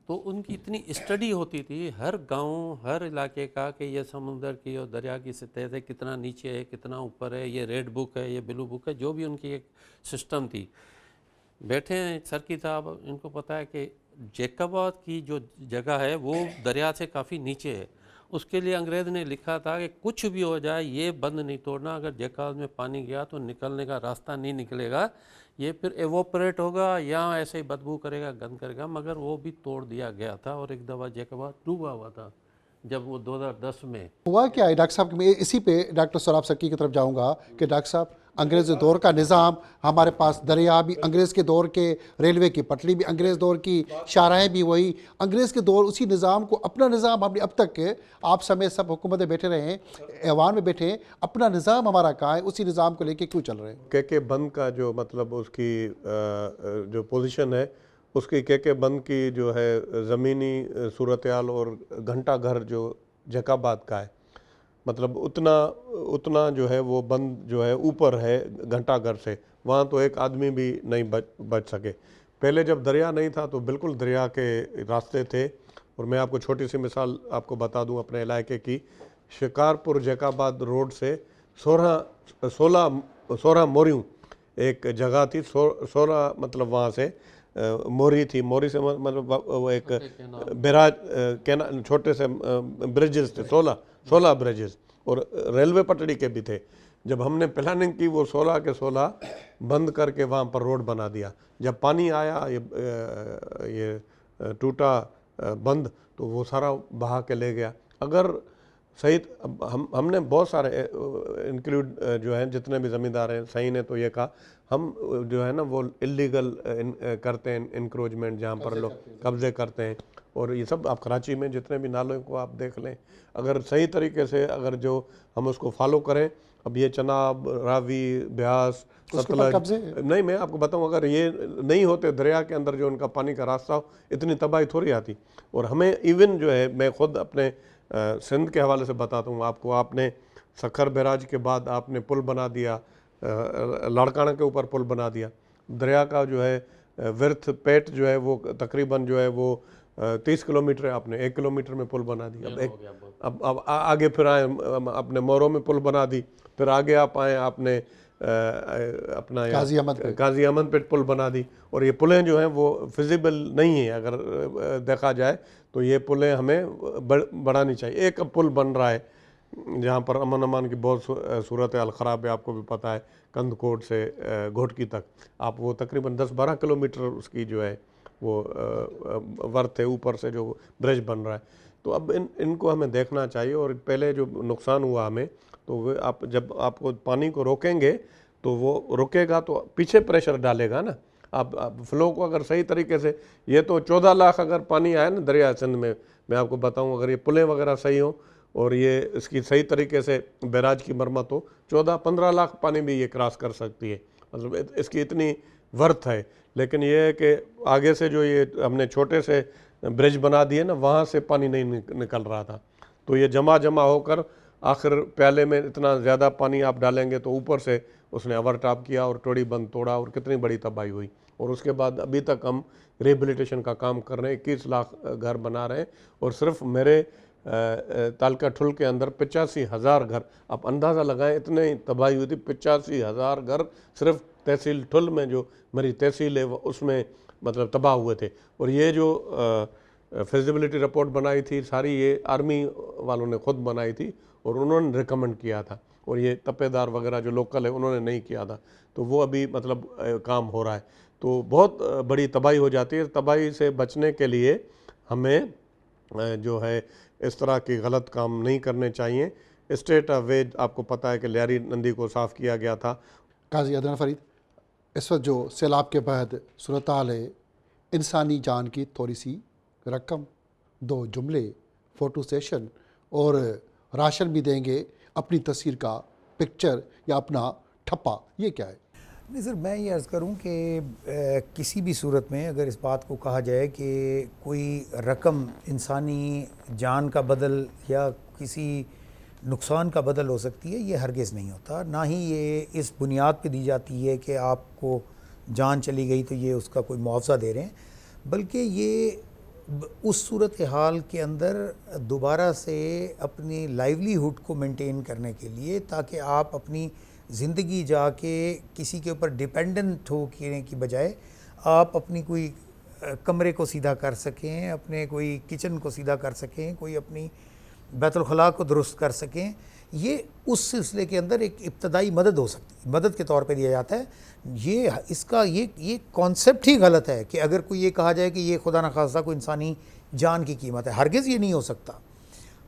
तो उनकी इतनी स्टडी होती थी हर गांव, हर इलाके का, कि ये समुंदर की और दरिया की सतह से कितना नीचे है, कितना ऊपर है, ये रेड बुक है, ये ब्लू बुक है, जो भी उनकी एक सिस्टम थी। बैठे हैं सरकी साहब, इनको पता है कि जैकबाबाद की जो जगह है वो दरिया से काफ़ी नीचे है। उसके लिए अंग्रेज़ ने लिखा था कि कुछ भी हो जाए ये बंद नहीं तोड़ना, अगर जैकबाबाद में पानी गया तो निकलने का रास्ता नहीं निकलेगा, ये फिर एवोपरेट होगा या ऐसे ही बदबू करेगा, गंद करेगा। मगर वो भी तोड़ दिया गया था और एक दफ़ा जैकबाबाद डूबा हुआ था जब वो 2010 में। हुआ क्या है डॉक्टर साहब, मैं इसी पे डॉक्टर सराब सक्की की तरफ जाऊंगा कि डॉक्टर साहब अंग्रेज़ दौर का निज़ाम, हमारे पास दरिया भी अंग्रेज़ के दौर के, रेलवे की पटरी भी अंग्रेज़ दौर की, शाहराहें भी वही अंग्रेज़ के दौर, उसी निज़ाम को अपना निज़ाम हमने अब तक के, आप समेत सब हुकूमतें बैठे रहे हैं, ऐवान में बैठे हैं, अपना निज़ाम हमारा कहाँ है, उसी निज़ाम को लेके क्यों चल रहे हैं? के बंद का जो मतलब उसकी जो पोजीशन है, उसकी के बंद की जो है ज़मीनी सूरत हाल और घंटा घर जो जैकबाबाद का है, मतलब उतना जो है वो बंद जो है ऊपर है घंटा घर से, वहाँ तो एक आदमी भी नहीं बच सके। पहले जब दरिया नहीं था तो बिल्कुल दरिया के रास्ते थे। और मैं आपको छोटी सी मिसाल आपको बता दूं अपने इलाके की, शिकारपुर जैकबाबाद रोड से 16 मोरियों एक जगह थी, 16 मतलब वहाँ से मोरी थी, मोरी से मतलब वो एक बैराज कैना, छोटे से ब्रिजेस थे, 16 ब्रिजेस, और रेलवे पटड़ी के भी थे। जब हमने प्लानिंग की वो 16 के 16 बंद करके वहाँ पर रोड बना दिया। जब पानी आया ये टूटा बंद तो वो सारा बहा के ले गया। अगर सही, हमने बहुत सारे इंक्लूड जो हैं जितने भी ज़मींदार हैं, सही ने तो ये कहा हम जो है ना वो इलीगल करते हैं इंक्रोचमेंट, जहाँ पर लोग कब्जे करते हैं। और ये सब आप कराची में जितने भी नालों को आप देख लें, अगर सही तरीके से अगर जो हम उसको फॉलो करें, अब ये चनाब, रावी, ब्यास, सतलज, नहीं मैं आपको बताऊं, अगर ये नहीं होते दरिया के अंदर जो उनका पानी का रास्ता हो, इतनी तबाही थोड़ी आती। और हमें इवन जो है, मैं खुद अपने सिंध के हवाले से बताता हूँ आपको, आपने सखर बैराज के बाद आपने पुल बना दिया, लाड़काना के ऊपर पुल बना दिया, दरिया का जो है विर्थ पेट जो है वो तकरीबन जो है वो 30 किलोमीटर है, आपने 1 किलोमीटर में पुल बना दी। अब आगे फिर आए, अपने मोरों में पुल बना दी, फिर आगे आप आए, आपने अपना काजी अहमद पे पुल बना दी। और ये पुलें जो हैं वो फिजिबल नहीं है, अगर देखा जाए तो ये पुलें हमें बढ़ानी चाहिए। एक पुल बन रहा है जहाँ पर अमन अमान की बहुत सूरत हाल ख़राब है, आपको भी पता है, कंदकोट से घोटकी तक आप वो तकरीबन 10-12 किलोमीटर उसकी जो है वो वर्थ है, ऊपर से जो ब्रिज बन रहा है। तो अब इनको हमें देखना चाहिए। और पहले जो नुकसान हुआ हमें, तो वो आप जब आपको पानी को रोकेंगे तो वो रुकेगा तो पीछे प्रेशर डालेगा ना। आप फ्लो को अगर सही तरीके से, ये तो 14 लाख अगर पानी आया ना दरिया सिंध में, मैं आपको बताऊं, अगर ये पुलें वगैरह सही हो और ये इसकी सही तरीके से बैराज की मरम्मत हो, 14-15 लाख पानी भी ये क्रॉस कर सकती है, मतलब इसकी इतनी वर्थ है। लेकिन ये है कि आगे से जो ये हमने छोटे से ब्रिज बना दिए ना, वहाँ से पानी नहीं निकल रहा था, तो ये जमा होकर आखिर प्याले में इतना ज़्यादा पानी आप डालेंगे तो ऊपर से उसने ओवरटॉप किया और टोड़ी बंद तोड़ा और कितनी बड़ी तबाही हुई। और उसके बाद अभी तक हम रिहेबिलिटेशन का काम कर रहे हैं, 21 लाख घर बना रहे हैं। और सिर्फ मेरे तालका ठुल के अंदर 85,000 घर, आप अंदाज़ा लगाएं इतने तबाही हुई थी। 85,000 घर सिर्फ तहसील ठुल में, जो मेरी तहसील है उसमें मतलब तबाह हुए थे। और ये जो फिजिबिलिटी रिपोर्ट बनाई थी सारी ये आर्मी वालों ने खुद बनाई थी और उन्होंने रिकमेंड किया था, और ये तपेदार वगैरह जो लोकल है उन्होंने नहीं किया था। तो वो अभी मतलब काम हो रहा है। तो बहुत बड़ी तबाही हो जाती है। तबाही से बचने के लिए हमें जो है इस तरह के गलत काम नहीं करने चाहिए। स्टेट ऑफ वेज आपको पता है कि लियारी नदी को साफ़ किया गया था। काजी अदनान फरीद, इस वक्त जो सैलाब के बाद सूरत हाल है, इंसानी जान की थोड़ी सी रकम, 2 जुमले, फ़ोटो सेशन और राशन भी देंगे, अपनी तस्वीर का पिक्चर या अपना ठप्पा, ये क्या है? नहीं सर, मैं ये अर्ज़ करूं कि किसी भी सूरत में अगर इस बात को कहा जाए कि कोई रकम इंसानी जान का बदल या किसी नुकसान का बदल हो सकती है, ये हरगिज़ नहीं होता। ना ही ये इस बुनियाद पे दी जाती है कि आपको जान चली गई तो ये उसका कोई मुआवजा दे रहे हैं, बल्कि ये उस सूरत हाल के अंदर दोबारा से अपनी लाइवलीहुड को मेंटेन करने के लिए, ताकि आप अपनी ज़िंदगी जाके किसी के ऊपर डिपेंडेंट हो की बजाय आप अपनी कोई कमरे को सीधा कर सकें, अपने कोई किचन को सीधा कर सकें, कोई अपनी बैतुल खला को दुरुस्त कर सकें, ये उस सिलसिले के अंदर एक इब्तदाई मदद हो सकती है, मदद के तौर पे दिया जाता है। ये इसका ये कॉन्सेप्ट ही गलत है कि अगर कोई ये कहा जाए कि ये खुदा न खास्ता कोई इंसानी जान की कीमत है, हरगिज़ ये नहीं हो सकता।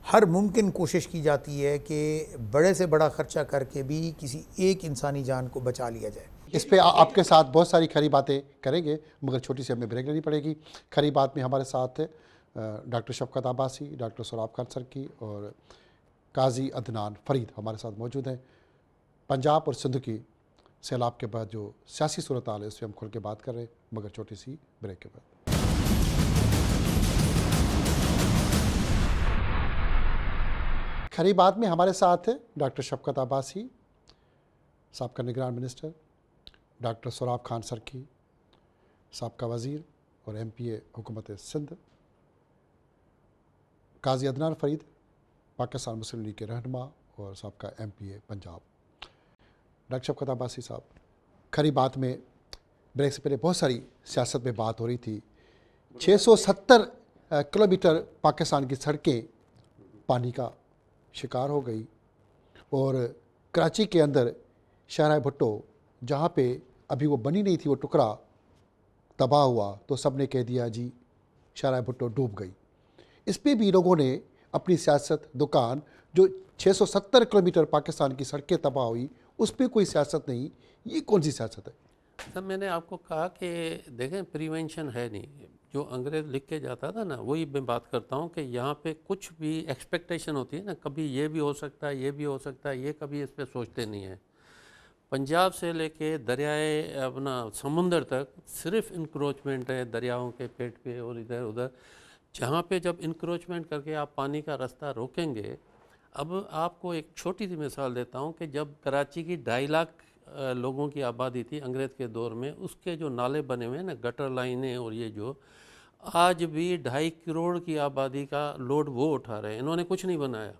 हर मुमकिन कोशिश की जाती है कि बड़े से बड़ा ख़र्चा करके भी किसी एक इंसानी जान को बचा लिया जाए। इस पे आपके साथ बहुत सारी खरी बातें करेंगे, मगर छोटी सी हमें ब्रेक लेनी पड़ेगी। खरी बात में हमारे साथ डॉक्टर शफकत अब्बासी, डॉक्टर सोराब खान सरकी और काजी अदनान फरीद हमारे साथ मौजूद हैं। पंजाब और सिंध की सैलाब के बाद जो सियासी सूरत हाल है, इस पर हम खुल के बात कर रहे हैं, मगर छोटी सी ब्रेक के बाद। खरी बात में हमारे साथ है डॉक्टर शफकत अब्बासी, साबका निगरान मिनिस्टर, डॉक्टर सोराब खान सरकी, साबका वज़ीर और MPA हुकूमत सिंध, काजी अदनान फरीद, पाकिस्तान मुस्लिम लीग के रहनुमा और साबका MPA पंजाब। डॉक्टर शफकत अब्बासी साहब, खरी बात में ब्रेक से पहले बहुत सारी सियासत में बात हो रही थी। 670 किलोमीटर पाकिस्तान की सड़कें पानी का शिकार हो गई और कराची के अंदर शहर भुट्टो, जहाँ पे अभी वो बनी नहीं थी, वो टुकड़ा तबाह हुआ तो सब ने कह दिया जी शहर भुट्टो डूब गई। इस पे भी लोगों ने अपनी सियासत दुकान, जो 670 किलोमीटर पाकिस्तान की सड़कें तबाह हुई, उस पर कोई सियासत नहीं, ये कौन सी सियासत है? सर, मैंने आपको कहा कि देखें, प्रिवेंशन है नहीं। जो अंग्रेज़ लिख के जाता था ना, वही मैं बात करता हूँ कि यहाँ पे कुछ भी एक्सपेक्टेशन होती है ना, कभी ये भी हो सकता है, ये भी हो सकता है, ये कभी इस पे सोचते नहीं है। पंजाब से लेके दरियाए अपना समुंदर तक सिर्फ इंक्रोचमेंट है, दरियाओं के पेट पे और इधर उधर। जहाँ पे जब इंक्रोचमेंट करके आप पानी का रास्ता रोकेंगे, अब आपको एक छोटी सी मिसाल देता हूँ कि जब कराची की 2.5 लाख लोगों की आबादी थी अंग्रेज़ के दौर में, उसके जो नाले बने हुए हैं ना, गटर लाइनें, और ये जो आज भी 2.5 करोड़ की आबादी का लोड वो उठा रहे हैं। इन्होंने कुछ नहीं बनाया,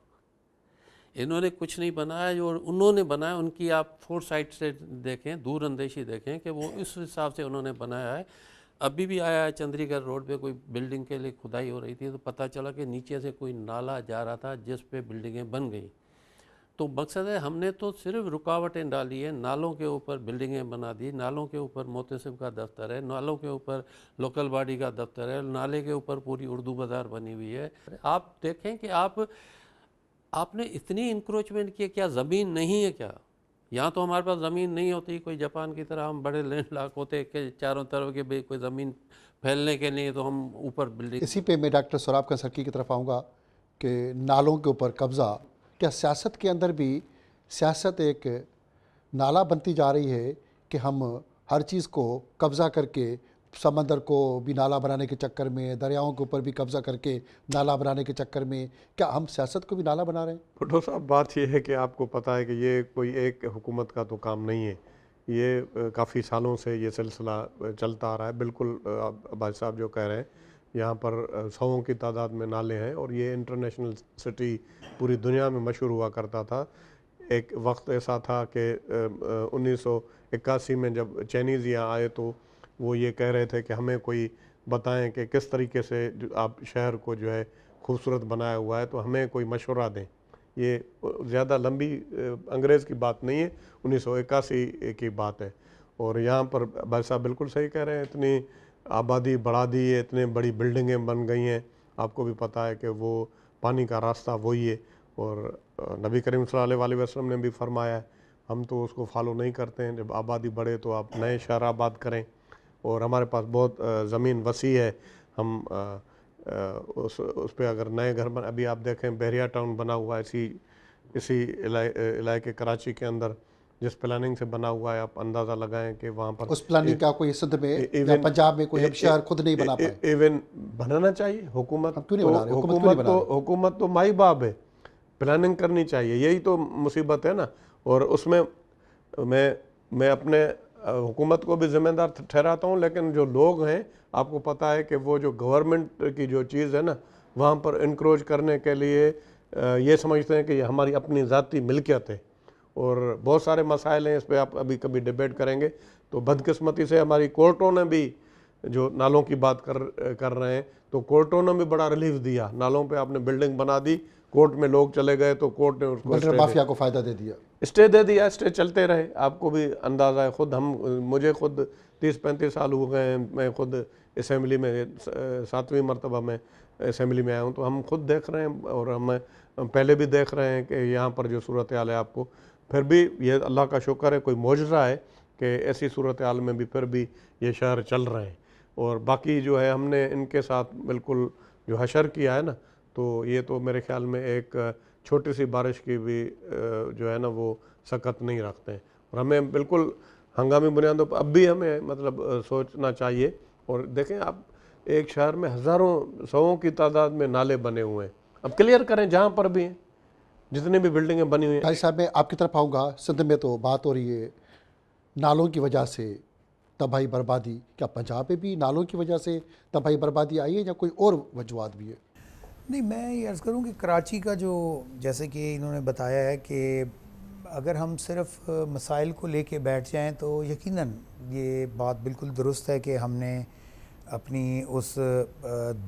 इन्होंने कुछ नहीं बनाया। जो उन्होंने बनाया, उनकी आप फोरसाइट से देखें, दूरअंदेशी देखें कि वो इस हिसाब से उन्होंने बनाया है। अभी भी आया है चंद्रीगढ़ रोड पे, कोई बिल्डिंग के लिए खुदाई हो रही थी तो पता चला कि नीचे से कोई नाला जा रहा था जिस पे बिल्डिंगें बन गई। तो मकसद है, हमने तो सिर्फ रुकावटें डाली है, नालों के ऊपर बिल्डिंगें बना दी, नालों के ऊपर मोहतसिब का दफ्तर है, नालों के ऊपर लोकल बॉडी का दफ्तर है, नाले के ऊपर पूरी उर्दू बाज़ार बनी हुई है। आप देखें कि आपने इतनी इंक्रोचमेंट की, क्या ज़मीन नहीं है क्या? यहाँ तो हमारे पास ज़मीन नहीं होती, कोई जापान की तरह हम बड़े लैंडलॉक होते कि चारों तरफ के कोई ज़मीन फैलने के लिए तो हम ऊपर बिल्डिंग। इसी पे मैं डॉक्टर सोराब खान सरकी की तरफ आऊँगा कि नालों के ऊपर कब्ज़ा, क्या सियासत के अंदर भी सियासत एक नाला बनती जा रही है कि हम हर चीज़ को कब्ज़ा करके, समंदर को भी नाला बनाने के चक्कर में, दरियाओं के ऊपर भी कब्ज़ा करके नाला बनाने के चक्कर में, क्या हम सियासत को भी नाला बना रहे हैं? भुट्टो साहब, बात ये है कि आपको पता है कि ये कोई एक हुकूमत का तो काम नहीं है, ये काफ़ी सालों से ये सिलसिला चलता आ रहा है। बिल्कुल भाई साहब जो कह रहे हैं, यहाँ पर सौों की तादाद में नाले हैं और ये इंटरनेशनल सिटी पूरी दुनिया में मशहूर हुआ करता था। एक वक्त ऐसा था कि 1981 में जब चाइनीज़ यहाँ आए तो वो ये कह रहे थे कि हमें कोई बताएं कि किस तरीके से आप शहर को जो है खूबसूरत बनाया हुआ है, तो हमें कोई मशवरा दें। ये ज़्यादा लंबी अंग्रेज़ की बात नहीं है, 1981 की बात है। और यहाँ पर भाई साहब बिल्कुल सही कह रहे हैं, इतनी आबादी बढ़ा दी है, इतनी बड़ी बिल्डिंगें बन गई हैं। आपको भी पता है कि वो पानी का रास्ता वही है, और नबी करीम सल्लल्लाहु अलैहि वसल्लम ने भी फरमाया है, हम तो उसको फॉलो नहीं करते हैं। जब आबादी बढ़े तो आप नए शहर आबाद करें, और हमारे पास बहुत ज़मीन वसी है, हम उस पे अगर नए घर बन, अभी आप देखें बहरिया टाउन बना हुआ है इसी इलाके कराची के अंदर, जिस प्लानिंग से बना हुआ है, आप अंदाज़ा लगाएं कि वहाँ पर उस प्लानिंग का कोई सिंध में या पंजाब में कोई हम शहर खुद नहीं बना पाए। इवन बनाना चाहिए। हुकूमत हम क्यों नहीं बना रहे? हुकूमत क्यों नहीं बना रही? हुकूमत तो माई बाप है, प्लानिंग करनी चाहिए, यही तो मुसीबत है ना। और उसमें मैं अपने हुकूमत को भी जिम्मेदार ठहराता हूँ, लेकिन जो लोग हैं, आपको पता है कि वो जो गवर्नमेंट की जो चीज़ है ना, वहाँ पर इनक्रोच करने के लिए ये समझते हैं कि ये हमारी अपनी ज़ाती मिल्कियत है। और बहुत सारे मसाइल हैं, इस पर आप अभी कभी डिबेट करेंगे। तो बदकिस्मती से हमारी कोर्टों ने भी, जो नालों की बात कर रहे हैं, तो कोर्टों ने भी बड़ा रिलीफ दिया। नालों पे आपने बिल्डिंग बना दी, कोर्ट में लोग चले गए तो कोर्ट ने उसको बिल्डर माफिया को फ़ायदा दे दिया, स्टे दे दिया, स्टे चलते रहे। आपको भी अंदाज़ा है, खुद मुझे खुद 30-35 साल हो गए हैं, मैं खुद असेंबली में 7वीं मरतबा में असेंबली में आया हूँ, तो हम खुद देख रहे हैं, और हम पहले भी देख रहे हैं कि यहाँ पर जो सूरत हाल है, आपको फिर भी ये अल्लाह का शुक्र है, कोई मौजज़ा है कि ऐसी सूरत हाल में भी फिर भी ये शहर चल रहे हैं। और बाकी जो है, हमने इनके साथ बिल्कुल जो हशर किया है ना, तो ये तो मेरे ख्याल में एक छोटी सी बारिश की भी जो है ना, वो सकत नहीं रखते हैं। और हमें बिल्कुल हंगामी बुनियादों पर अब भी हमें मतलब सोचना चाहिए। और देखें आप, एक शहर में हज़ारों सौों की तादाद में नाले बने हुए हैं, अब क्लियर करें जहाँ पर भी हैं, जितनी भी बिल्डिंगें बनी हुई हैं। भाई साहब मैं आपकी तरफ आऊँगा। सिंध में तो बात हो रही है नालों की वजह से तबाही बर्बादी, क्या पंजाब में भी नालों की वजह से तबाही बर्बादी आई है या कोई और वजूहत भी है? नहीं, मैं ये अर्ज़ करूँ कि कराची का जो, जैसे कि इन्होंने बताया है कि अगर हम सिर्फ मसाइल को लेके बैठ जाएं तो यकीनन ये बात बिल्कुल दुरुस्त है कि हमने अपनी उस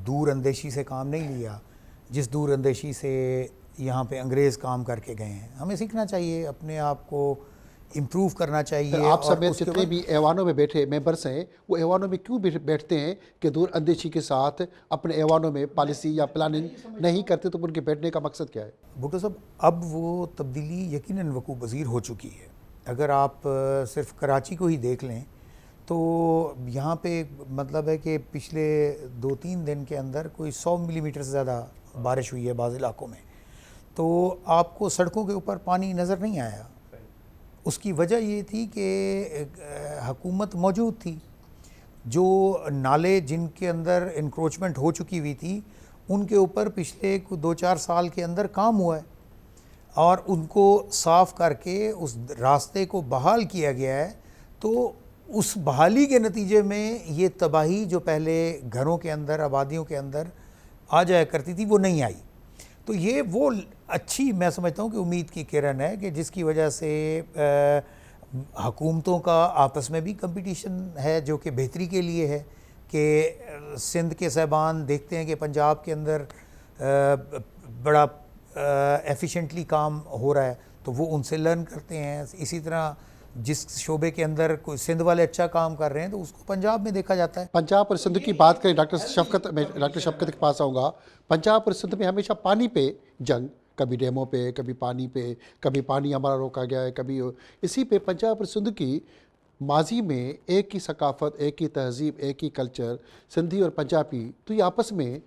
दूर अंदेशी से काम नहीं लिया जिस दूर अंदेशी से यहाँ पे अंग्रेज़ काम करके गए हैं। हमें सीखना चाहिए, अपने आप को इम्प्रूव करना चाहिए। आप और समेत उसके जितने बाद भी ऐवानों में बैठे मेंबर्स हैं, वो ऐवानों में क्यों बैठते हैं कि दूर अंदेशी के साथ अपने ऐवानों में पॉलिसी या प्लानिंग नहीं करते? तो उनके बैठने का मकसद क्या है? भुट्टो साहब, अब वो तब्दीली यकीनन वकूफ़ पज़ीर हो चुकी है। अगर आप सिर्फ कराची को ही देख लें तो यहाँ पे मतलब है कि पिछले 2-3 दिन के अंदर कोई 100 मिलीमीटर से ज़्यादा बारिश हुई है बाज़ इलाकों में, तो आपको सड़कों के ऊपर पानी नज़र नहीं आया। उसकी वजह ये थी कि हुकूमत मौजूद थी। जो नाले जिनके अंदर इंक्रोचमेंट हो चुकी हुई थी, उनके ऊपर पिछले 2-4 साल के अंदर काम हुआ है और उनको साफ़ करके उस रास्ते को बहाल किया गया है। तो उस बहाली के नतीजे में ये तबाही जो पहले घरों के अंदर, आबादियों के अंदर आ जाया करती थी, वो नहीं आई। तो ये वो अच्छी, मैं समझता हूँ कि उम्मीद की किरण है कि जिसकी वजह से हुकूमतों का आपस में भी कंपटीशन है, जो कि बेहतरी के लिए है कि सिंध के साहबान देखते हैं कि पंजाब के अंदर बड़ा एफिशिएंटली काम हो रहा है, तो वो उनसे लर्न करते हैं। इसी तरह जिस शोबे के अंदर कोई सिंध वाले अच्छा काम कर रहे हैं तो उसको पंजाब में देखा जाता है। पंजाब और सिंध की बात करें, डॉक्टर शफकत के पास आऊँगा। पंजाब और सिंध में हमेशा पानी पे जंग, कभी डैमों पे, कभी पानी पे, कभी पानी हमारा रोका गया है, कभी इसी पे पंजाब और सिंध की माजी में एक ही सकाफ़त, एक ही तहज़ीब, एक ही कल्चर, सिंधी और पंजाबी, तो ये आपस में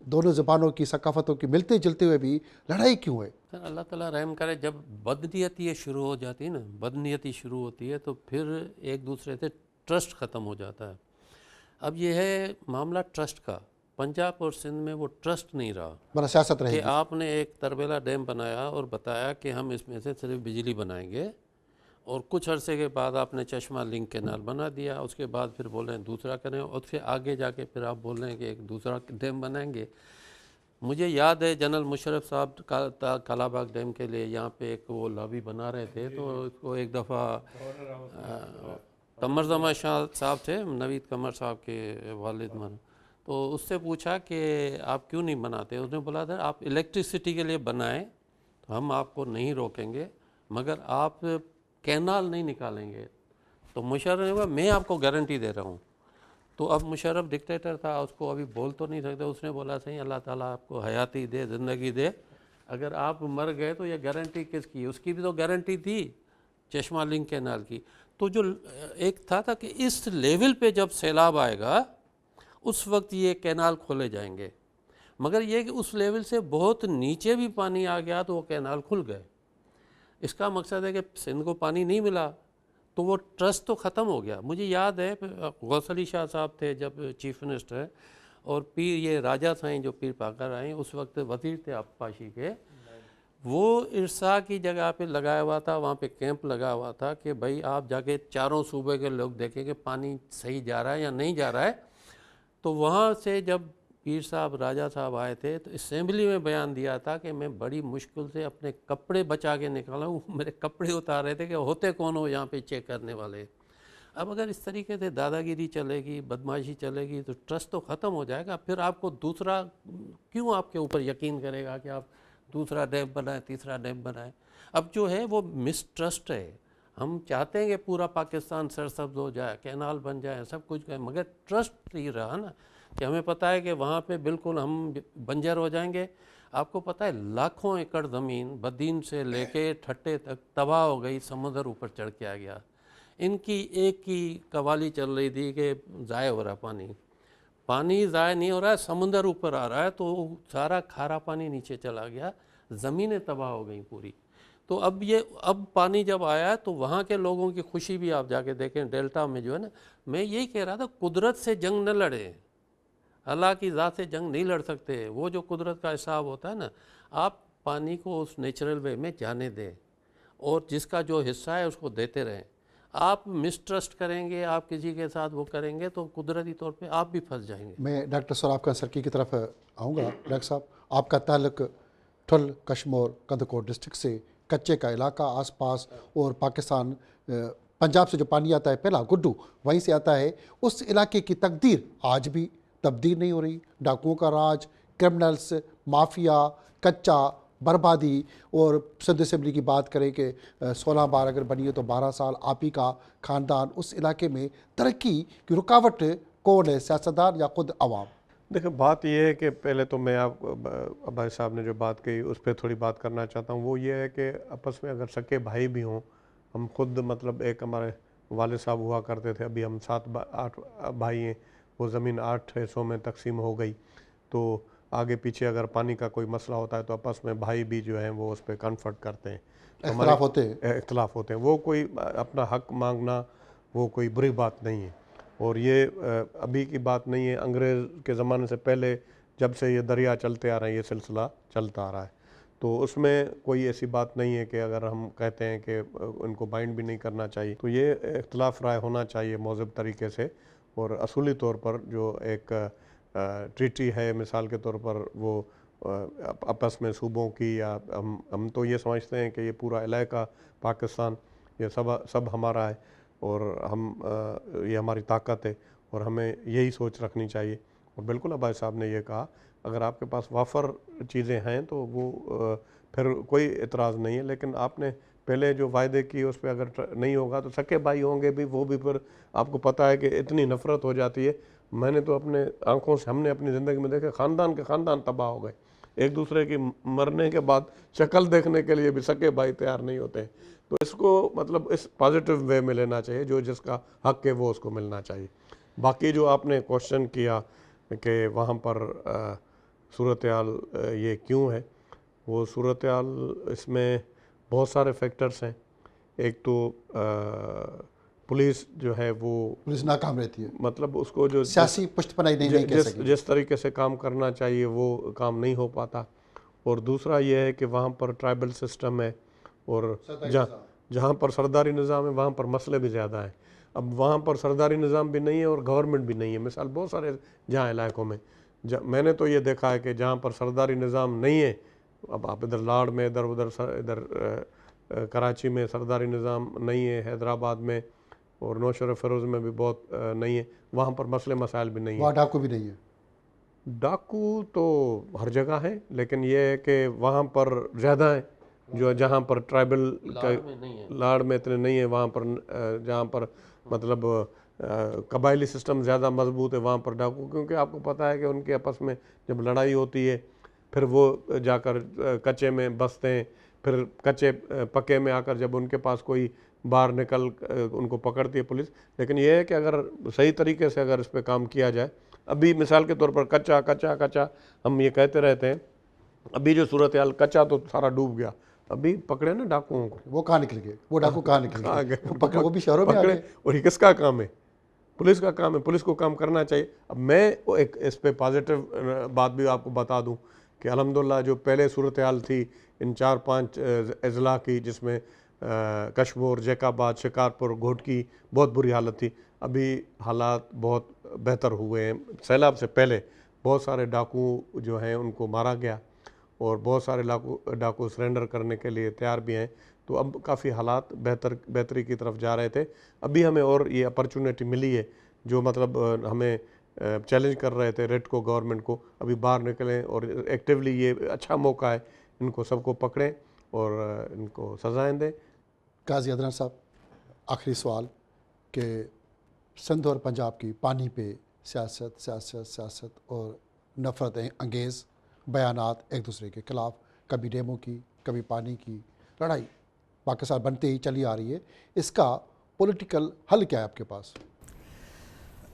दोनों ज़बानों की सकाफ़तों की मिलते जुलते हुए भी लड़ाई क्यों है? सर अल्लाह ताला रहम करे, जब बदनीयती ये शुरू हो जाती है ना, बदनीयती शुरू होती है तो फिर एक दूसरे से ट्रस्ट ख़त्म हो जाता है। अब ये है मामला ट्रस्ट का। पंजाब और सिंध में वो ट्रस्ट नहीं रहा बड़ा सियासत कि रहेगी। आपने एक तरबेला डैम बनाया और बताया कि हम इसमें से सिर्फ बिजली बनाएंगे, और कुछ अरसे के बाद आपने चश्मा लिंक कैनाल बना दिया, उसके बाद फिर बोल रहे हैं दूसरा करें, और फिर आगे जाके फिर आप बोल रहे हैं कि एक दूसरा डैम बनाएंगे। मुझे याद है जनरल मुशर्रफ साहब कालाबाग डैम के लिए यहाँ पे एक वो लॉबी बना रहे थे, तो उसको एक दफ़ा कमर जमा शाह साहब थे, नवीद कमर साहब के वालिद मन, तो उससे पूछा कि आप क्यों नहीं बनाते? उसने बोला था आप इलेक्ट्रिसिटी के लिए बनाएं तो हम आपको नहीं रोकेंगे, मगर आप कैनाल नहीं निकालेंगे। तो मुशर्रफ ने बोला मैं आपको गारंटी दे रहा हूँ। तो अब मुशर्रफ डिक्टेटर था, उसको अभी बोल तो नहीं सकते। उसने बोला सही अल्लाह ताला आपको हयाती दे, ज़िंदगी दे, अगर आप मर गए तो ये गारंटी किसकी? उसकी भी तो गारंटी थी। चश्मा लिंक कैनाल की, तो जो एक था कि इस लेवल पे जब सैलाब आएगा उस वक्त ये कैनाल खोले जाएंगे, मगर ये कि उस लेवल से बहुत नीचे भी पानी आ गया तो वो कैनाल खुल गए। इसका मकसद है कि सिंध को पानी नहीं मिला तो वो ट्रस्ट तो ख़त्म हो गया। मुझे याद है गौस अली शाह साहब थे जब चीफ मिनिस्टर, और पीर ये राजा साईं जो पीर पाकर आए उस वक्त वज़ीर थे आबपाशी के, वो इरसा की जगह पे लगाया हुआ था, वहाँ पे कैंप लगा हुआ था कि भाई आप जाके चारों सूबे के लोग देखें कि पानी सही जा रहा है या नहीं जा रहा है। तो वहाँ से जब पीर साहब राजा साहब आए थे तो असेंबली में बयान दिया था कि मैं बड़ी मुश्किल से अपने कपड़े बचा के निकाला हूँ, मेरे कपड़े उतार रहे थे कि होते कौन हो यहाँ पे चेक करने वाले। अब अगर इस तरीके से दादागिरी चलेगी, बदमाशी चलेगी तो ट्रस्ट तो ख़त्म हो जाएगा। फिर आपको दूसरा क्यों आपके ऊपर यकीन करेगा कि आप दूसरा डैम बनाए, तीसरा डैम बनाए। अब जो है वो मिसट्रस्ट है। हम चाहते हैं कि पूरा पाकिस्तान सरसब्ज हो जाए, कैनाल बन जाए, सब कुछ, मगर ट्रस्ट नहीं रहा ना, कि हमें पता है कि वहाँ पे बिल्कुल हम बंजर हो जाएंगे। आपको पता है लाखों एकड़ ज़मीन बदीन से लेके ठट्टे तक तबाह हो गई, समुद्र ऊपर चढ़ के आ गया। इनकी एक ही कवाली चल रही थी कि ज़ाय हो रहा पानी ज़ाय नहीं हो रहा है, समुंदर ऊपर आ रहा है, तो सारा खारा पानी नीचे चला गया, ज़मीनें तबाह हो गई पूरी। तो अब पानी जब आया तो वहाँ के लोगों की खुशी भी आप जाके देखें डेल्टा में जो है ना, मैं यही कह रहा था कुदरत से जंग न लड़े, अल्लाह की ज़ात से जंग नहीं लड़ सकते। वो जो कुदरत का हिसाब होता है ना, आप पानी को उस नेचुरल वे में जाने दें और जिसका जो हिस्सा है उसको देते रहें। आप मिसट्रस्ट करेंगे, आप किसी के साथ वो करेंगे तो कुदरती तौर पे आप भी फंस जाएंगे। मैं डॉक्टर सराफ का सरकी की तरफ आऊँगा। डॉक्टर साहब, आपका ताल्लुक ठुल कश्मीर कंदकोट डिस्ट्रिक्ट से, कच्चे का इलाका आसपास, और पाकिस्तान पंजाब से जो पानी आता है पहला गुड्डू वहीं से आता है। उस इलाके की तकदीर आज भी तब्दील नहीं हो रही। डाकुओं का राज, क्रिमिनल्स, माफिया, कच्चा, बर्बादी। और सिंध असेंबली की बात करें कि 16 बार अगर बनी है तो 12 साल आप ही का ख़ानदान। उस इलाके में तरक्की की रुकावट कौन है, सियासतदान या खुद अवाम? देखो, बात यह है कि पहले तो मैं भाई साहब ने जो बात कही उस पर थोड़ी बात करना चाहता हूँ। वो ये है कि आपस में अगर सके भाई भी हों, हम खुद मतलब एक हमारे वालिद साहब हुआ करते थे, अभी हम 8 भाई हैं, वो ज़मीन 8 हिस्सों में तकसीम हो गई। तो आगे पीछे अगर पानी का कोई मसला होता है तो आपस में भाई भी जो हैं वो उस पर कन्फर्ट करते हैं, इख्तलाफ होते हैं। वो कोई अपना हक मांगना वो कोई बुरी बात नहीं है, और ये अभी की बात नहीं है। अंग्रेज़ के ज़माने से पहले जब से ये दरिया चलते आ रहे हैं ये सिलसिला चलता आ रहा है, तो उसमें कोई ऐसी बात नहीं है कि अगर हम कहते हैं कि उनको बाइंड भी नहीं करना चाहिए। तो ये इख्तलाफ राय होना चाहिए मौज़ूब तरीके से, और असूली तौर पर जो एक ट्रीटी है मिसाल के तौर पर वो आपस में सूबों की, या हम तो ये समझते हैं कि ये पूरा इलाका पाकिस्तान ये सब हमारा है और हम ये हमारी ताकत है, और हमें यही सोच रखनी चाहिए। और बिल्कुल अब्बास साहब ने ये कहा, अगर आपके पास वाफर चीज़ें हैं तो वो फिर कोई एतराज़ नहीं है, लेकिन आपने पहले जो वायदे किए उस पर अगर नहीं होगा तो सके भाई होंगे भी, वो भी फिर आपको पता है कि इतनी नफ़रत हो जाती है। मैंने तो अपने आंखों से, हमने अपनी ज़िंदगी में देखे ख़ानदान के ख़ानदान तबाह हो गए, एक दूसरे की मरने के बाद शक्ल देखने के लिए भी सके भाई तैयार नहीं होते। तो इसको मतलब इस पॉजिटिव वे में लेना चाहिए, जो जिसका हक है वो उसको मिलना चाहिए। बाकी जो आपने क्वेश्चन किया कि वहाँ पर सूरत हाल ये क्यों है, वो सूरत हाल इसमें बहुत सारे फैक्टर्स हैं। एक तो पुलिस जो है वो पुलिस नाकाम रहती है, मतलब उसको जो सियासी पुष्टपनाई नहीं कह सकी, जिस तरीके से काम करना चाहिए वो काम नहीं हो पाता। और दूसरा ये है कि वहाँ पर ट्राइबल सिस्टम है, और जहाँ पर सरदारी निज़ाम है वहाँ पर मसले भी ज़्यादा हैं। अब वहाँ पर सरदारी निज़ाम भी नहीं है और गवर्नमेंट भी नहीं है। मिसाल बहुत सारे जहाँ इलाकों में मैंने तो ये देखा है कि जहाँ पर सरदारी निज़ाम नहीं है, अब आप इधर लाड़ में, इधर कराची में सरदारी निज़ाम नहीं है, हैदराबाद में और नौशर फ़िरोज़ में भी बहुत नहीं है, वहाँ पर मसले मसाइल भी नहीं है। वहाँ डाकू भी नहीं है। डाकू तो हर जगह है, लेकिन ये है कि वहाँ पर ज़्यादा है, जो जहाँ पर ट्राइबल का लाड़ में इतने नहीं है, वहाँ पर जहाँ पर मतलब कबायली सिस्टम ज़्यादा मजबूत है वहाँ पर डाकू, क्योंकि आपको पता है कि उनके आपस में जब लड़ाई होती है फिर वो जाकर कच्चे में बसते हैं, फिर कच्चे पक्के में आकर जब उनके पास कोई बाहर निकल उनको पकड़ती है पुलिस। लेकिन यह है कि अगर सही तरीके से अगर इस पर काम किया जाए, अभी मिसाल के तौर पर कच्चा कच्चा कच्चा हम ये कहते रहते हैं, अभी जो सूरत हाल कच्चा तो सारा डूब गया, अभी पकड़े ना डाकुओं को, वो कहाँ निकल गए, वो डाकू कहाँ निकल कहाँ गए, गए? वो पकड़े, वो भी शहरों में आ पकड़े। गए। और ये किसका काम है? पुलिस का काम है, पुलिस को काम करना चाहिए। अब मैं एक इस पे पॉजिटिव बात भी आपको बता दूं कि अल्हम्दुलिल्लाह जो पहले सूरत हाल थी इन 4-5 अजला की, जिसमें कशमोर, जैकाबाद, शिकारपुर, घोटकी बहुत बुरी हालत थी, अभी हालात बहुत बेहतर हुए हैं। सैलाब से पहले बहुत सारे डाकू जो हैं उनको मारा गया और बहुत सारे डाकू सरेंडर करने के लिए तैयार भी हैं। तो अब काफ़ी हालात बेहतरी की तरफ जा रहे थे। अभी हमें और ये अपॉर्चुनिटी मिली है, जो मतलब हमें चैलेंज कर रहे थे रेड को, गवर्नमेंट को, अभी बाहर निकलें और एक्टिवली, ये अच्छा मौका है, इनको सबको पकड़ें और इनको सजाएं दें। काजी अदनान साहब, आखिरी सवाल कि सिंध और पंजाब की पानी पे सियासत सियासत सियासत और नफ़रत अंगेज़ बयानात एक दूसरे के ख़िलाफ़, कभी डेमो की कभी पानी की लड़ाई पाकिस्तान बनते ही चली आ रही है, इसका पॉलिटिकल हल क्या है आपके पास?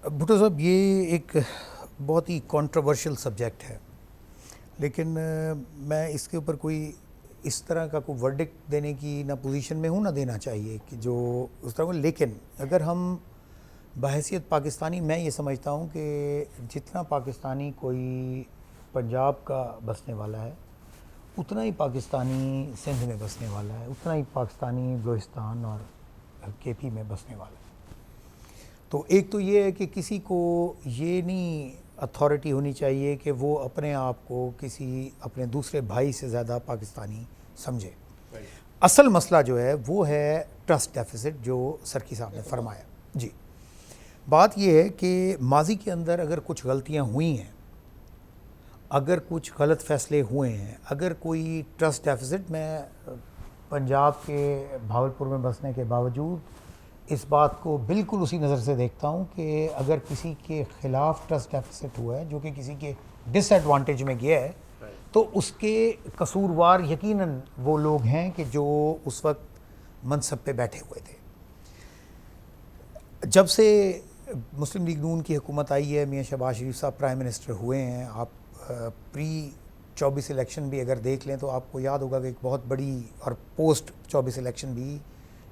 भुट्टो साहब, ये एक बहुत ही कंट्रोवर्शियल सब्जेक्ट है, लेकिन मैं इसके ऊपर कोई इस तरह का कोई वर्डिक्ट देने की ना पोजीशन में हूँ, ना देना चाहिए कि जो उस तरह को। लेकिन अगर हम बहैसियत पाकिस्तानी, मैं ये समझता हूँ कि जितना पाकिस्तानी कोई पंजाब का बसने वाला है, उतना ही पाकिस्तानी सिंध में बसने वाला है, उतना ही पाकिस्तानी बलूचिस्तान और केपी में बसने वाला है। तो एक तो ये है कि किसी को ये नहीं अथॉरिटी होनी चाहिए कि वो अपने आप को किसी अपने दूसरे भाई से ज़्यादा पाकिस्तानी समझे। असल मसला जो है वो है ट्रस्ट डेफिसिट, जो सरकी साहब ने फरमाया। जी, बात ये है कि माजी के अंदर अगर कुछ गलतियां हुई हैं, अगर कुछ गलत फैसले हुए हैं, अगर कोई ट्रस्ट डेफिसिट, मैं पंजाब के भावलपुर में बसने के बावजूद इस बात को बिल्कुल उसी नज़र से देखता हूँ कि अगर किसी के ख़िलाफ़ ट्रस्ट डेफिसिट हुआ है, जो कि किसी के डिसएडवांटेज में गया है, तो उसके कसूरवार यकीनन वो लोग हैं कि जो उस वक्त मनसब पे बैठे हुए थे। जब से मुस्लिम लीग नून की हुकूमत आई है, मियाँ शहबाज शरीफ साहब प्राइम मिनिस्टर हुए हैं, आप प्री 24 इलेक्शन भी अगर देख लें तो आपको याद होगा कि एक बहुत बड़ी, और पोस्ट 24 इलेक्शन भी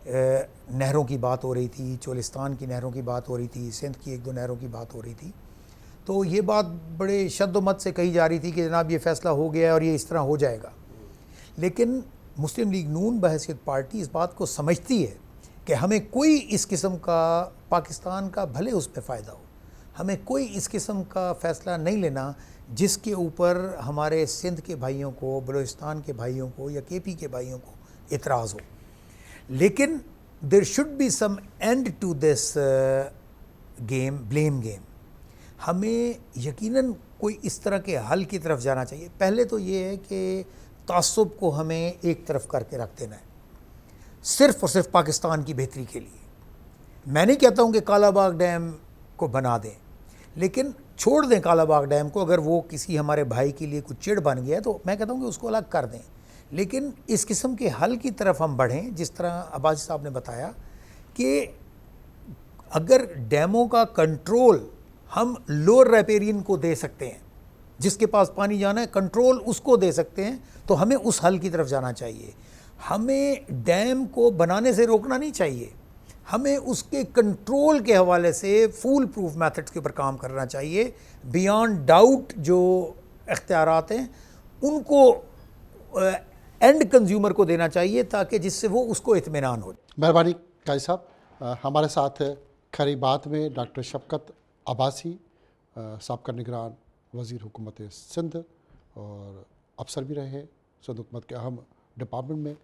नहरों की बात हो रही थी, चोलिस्तान की नहरों की बात हो रही थी, सिंध की 1-2 नहरों की बात हो रही थी। तो ये बात बड़े शद्दोमत से कही जा रही थी कि जनाब ये फ़ैसला हो गया है और ये इस तरह हो जाएगा। लेकिन मुस्लिम लीग नून बहैसियत पार्टी इस बात को समझती है कि हमें कोई इस किस्म का, पाकिस्तान का भले उस पर फ़ायदा हो, हमें कोई इस किस्म का फ़ैसला नहीं लेना जिसके ऊपर हमारे सिंध के भाइयों को, बलूचिस्तान के भाइयों को या केपी के भाइयों को इतराज़ हो। लेकिन there should be some end to this game, blame game. हमें यकीनन कोई इस तरह के हल की तरफ जाना चाहिए। पहले तो ये है कि तासुब को हमें एक तरफ करके रख देना है, सिर्फ़ और सिर्फ पाकिस्तान की बेहतरी के लिए। मैं नहीं कहता हूँ कि कालाबाग डैम को बना दें, लेकिन छोड़ दें कालाबाग डैम को। अगर वो किसी हमारे भाई के लिए कुछ चिड़ बन गया है तो मैं कहता हूँ कि उसको अलग कर दें। लेकिन इस किस्म के हल की तरफ हम बढ़ें, जिस तरह अब्बासी साहब ने बताया कि अगर डैमों का कंट्रोल हम लोअर रैपेरियन को दे सकते हैं, जिसके पास पानी जाना है कंट्रोल उसको दे सकते हैं, तो हमें उस हल की तरफ जाना चाहिए। हमें डैम को बनाने से रोकना नहीं चाहिए, हमें उसके कंट्रोल के हवाले से फूल प्रूफ मेथड्स के ऊपर काम करना चाहिए। बियॉन्ड डाउट जो इख्तियारात हैं उनको एंड कंज्यूमर को देना चाहिए, ताकि जिससे वो उसको इत्मीनान हो। मेहरबानी काजी साहब। हमारे साथ खरी बात में डॉक्टर शफकत अब्बासी, साबका निगरान वज़ीर हुकूमत सिंध और अफसर भी रहे हैं सिंध हुकूमत के अहम डिपार्टमेंट में,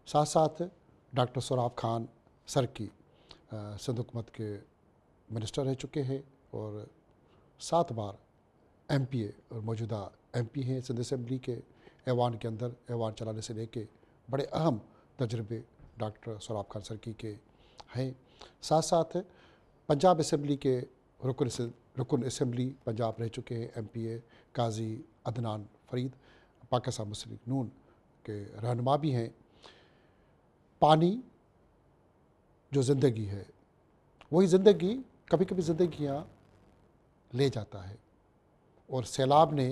साथ साथ डॉक्टर सोराब खान सरकी सिंध हुकूमत के मिनिस्टर रह चुके हैं और 7 बार MPA और मौजूदा MP हैं सिंध असम्बली के ऐवान के अंदर। ऐवान चलाने से लेके बड़े अहम तजर्बे डॉक्टर सोराब खान सरकी के हैं। साथ साथ पंजाब असम्बली के रुकन असम्बली पंजाब रह चुके हैं MPA काजी अदनान फरीद, पाकिस्तान मुस्लिम लीग नून के रहनुमा भी हैं। पानी जो ज़िंदगी है, वही ज़िंदगी कभी कभी ज़िंदगियाँ ले जाता है। और सैलाब ने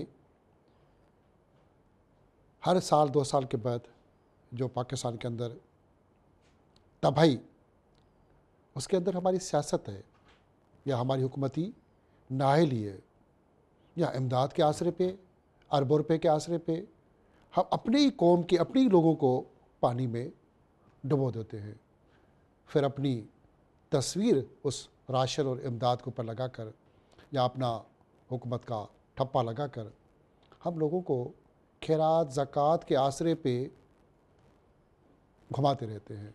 हर साल 2 साल के बाद जो पाकिस्तान के अंदर तबाही, उसके अंदर हमारी सियासत है या हमारी हुकूमती नाअहली है या इमदाद के आसरे पे, अरबों रुपये के आसरे पे हम अपने ही कौम के, अपने ही लोगों को पानी में डुबो देते हैं। फिर अपनी तस्वीर उस राशन और इमदाद के ऊपर लगा कर या अपना हुकूमत का ठप्पा लगा कर हम लोगों को खैरात ज़कात के आसरे पे घुमाते रहते हैं।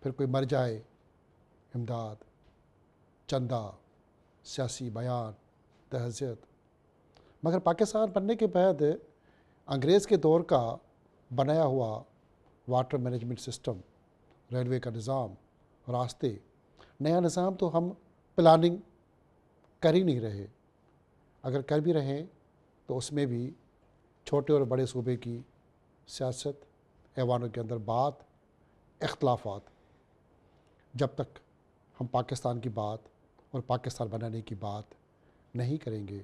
फिर कोई मर जाए, इमदाद, चंदा, सियासी बयान, तहज़ियत। मगर पाकिस्तान बनने के बाद अंग्रेज़ के दौर का बनाया हुआ वाटर मैनेजमेंट सिस्टम, रेलवे का निज़ाम, रास्ते, नया निज़ाम तो हम प्लानिंग कर ही नहीं रहे। अगर कर भी रहें तो उसमें भी छोटे और बड़े सूबे की सियासत, ऐवानों के अंदर बात, इख्तलाफात। जब तक हम पाकिस्तान की बात और पाकिस्तान बनाने की बात नहीं करेंगे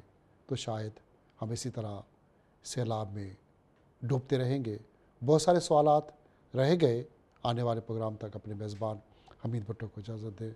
तो शायद हम इसी तरह सैलाब में डूबते रहेंगे। बहुत सारे सवालात रह गए। आने वाले प्रोग्राम तक अपने मेज़बान हमीद भुट्टो को इजाज़त दें।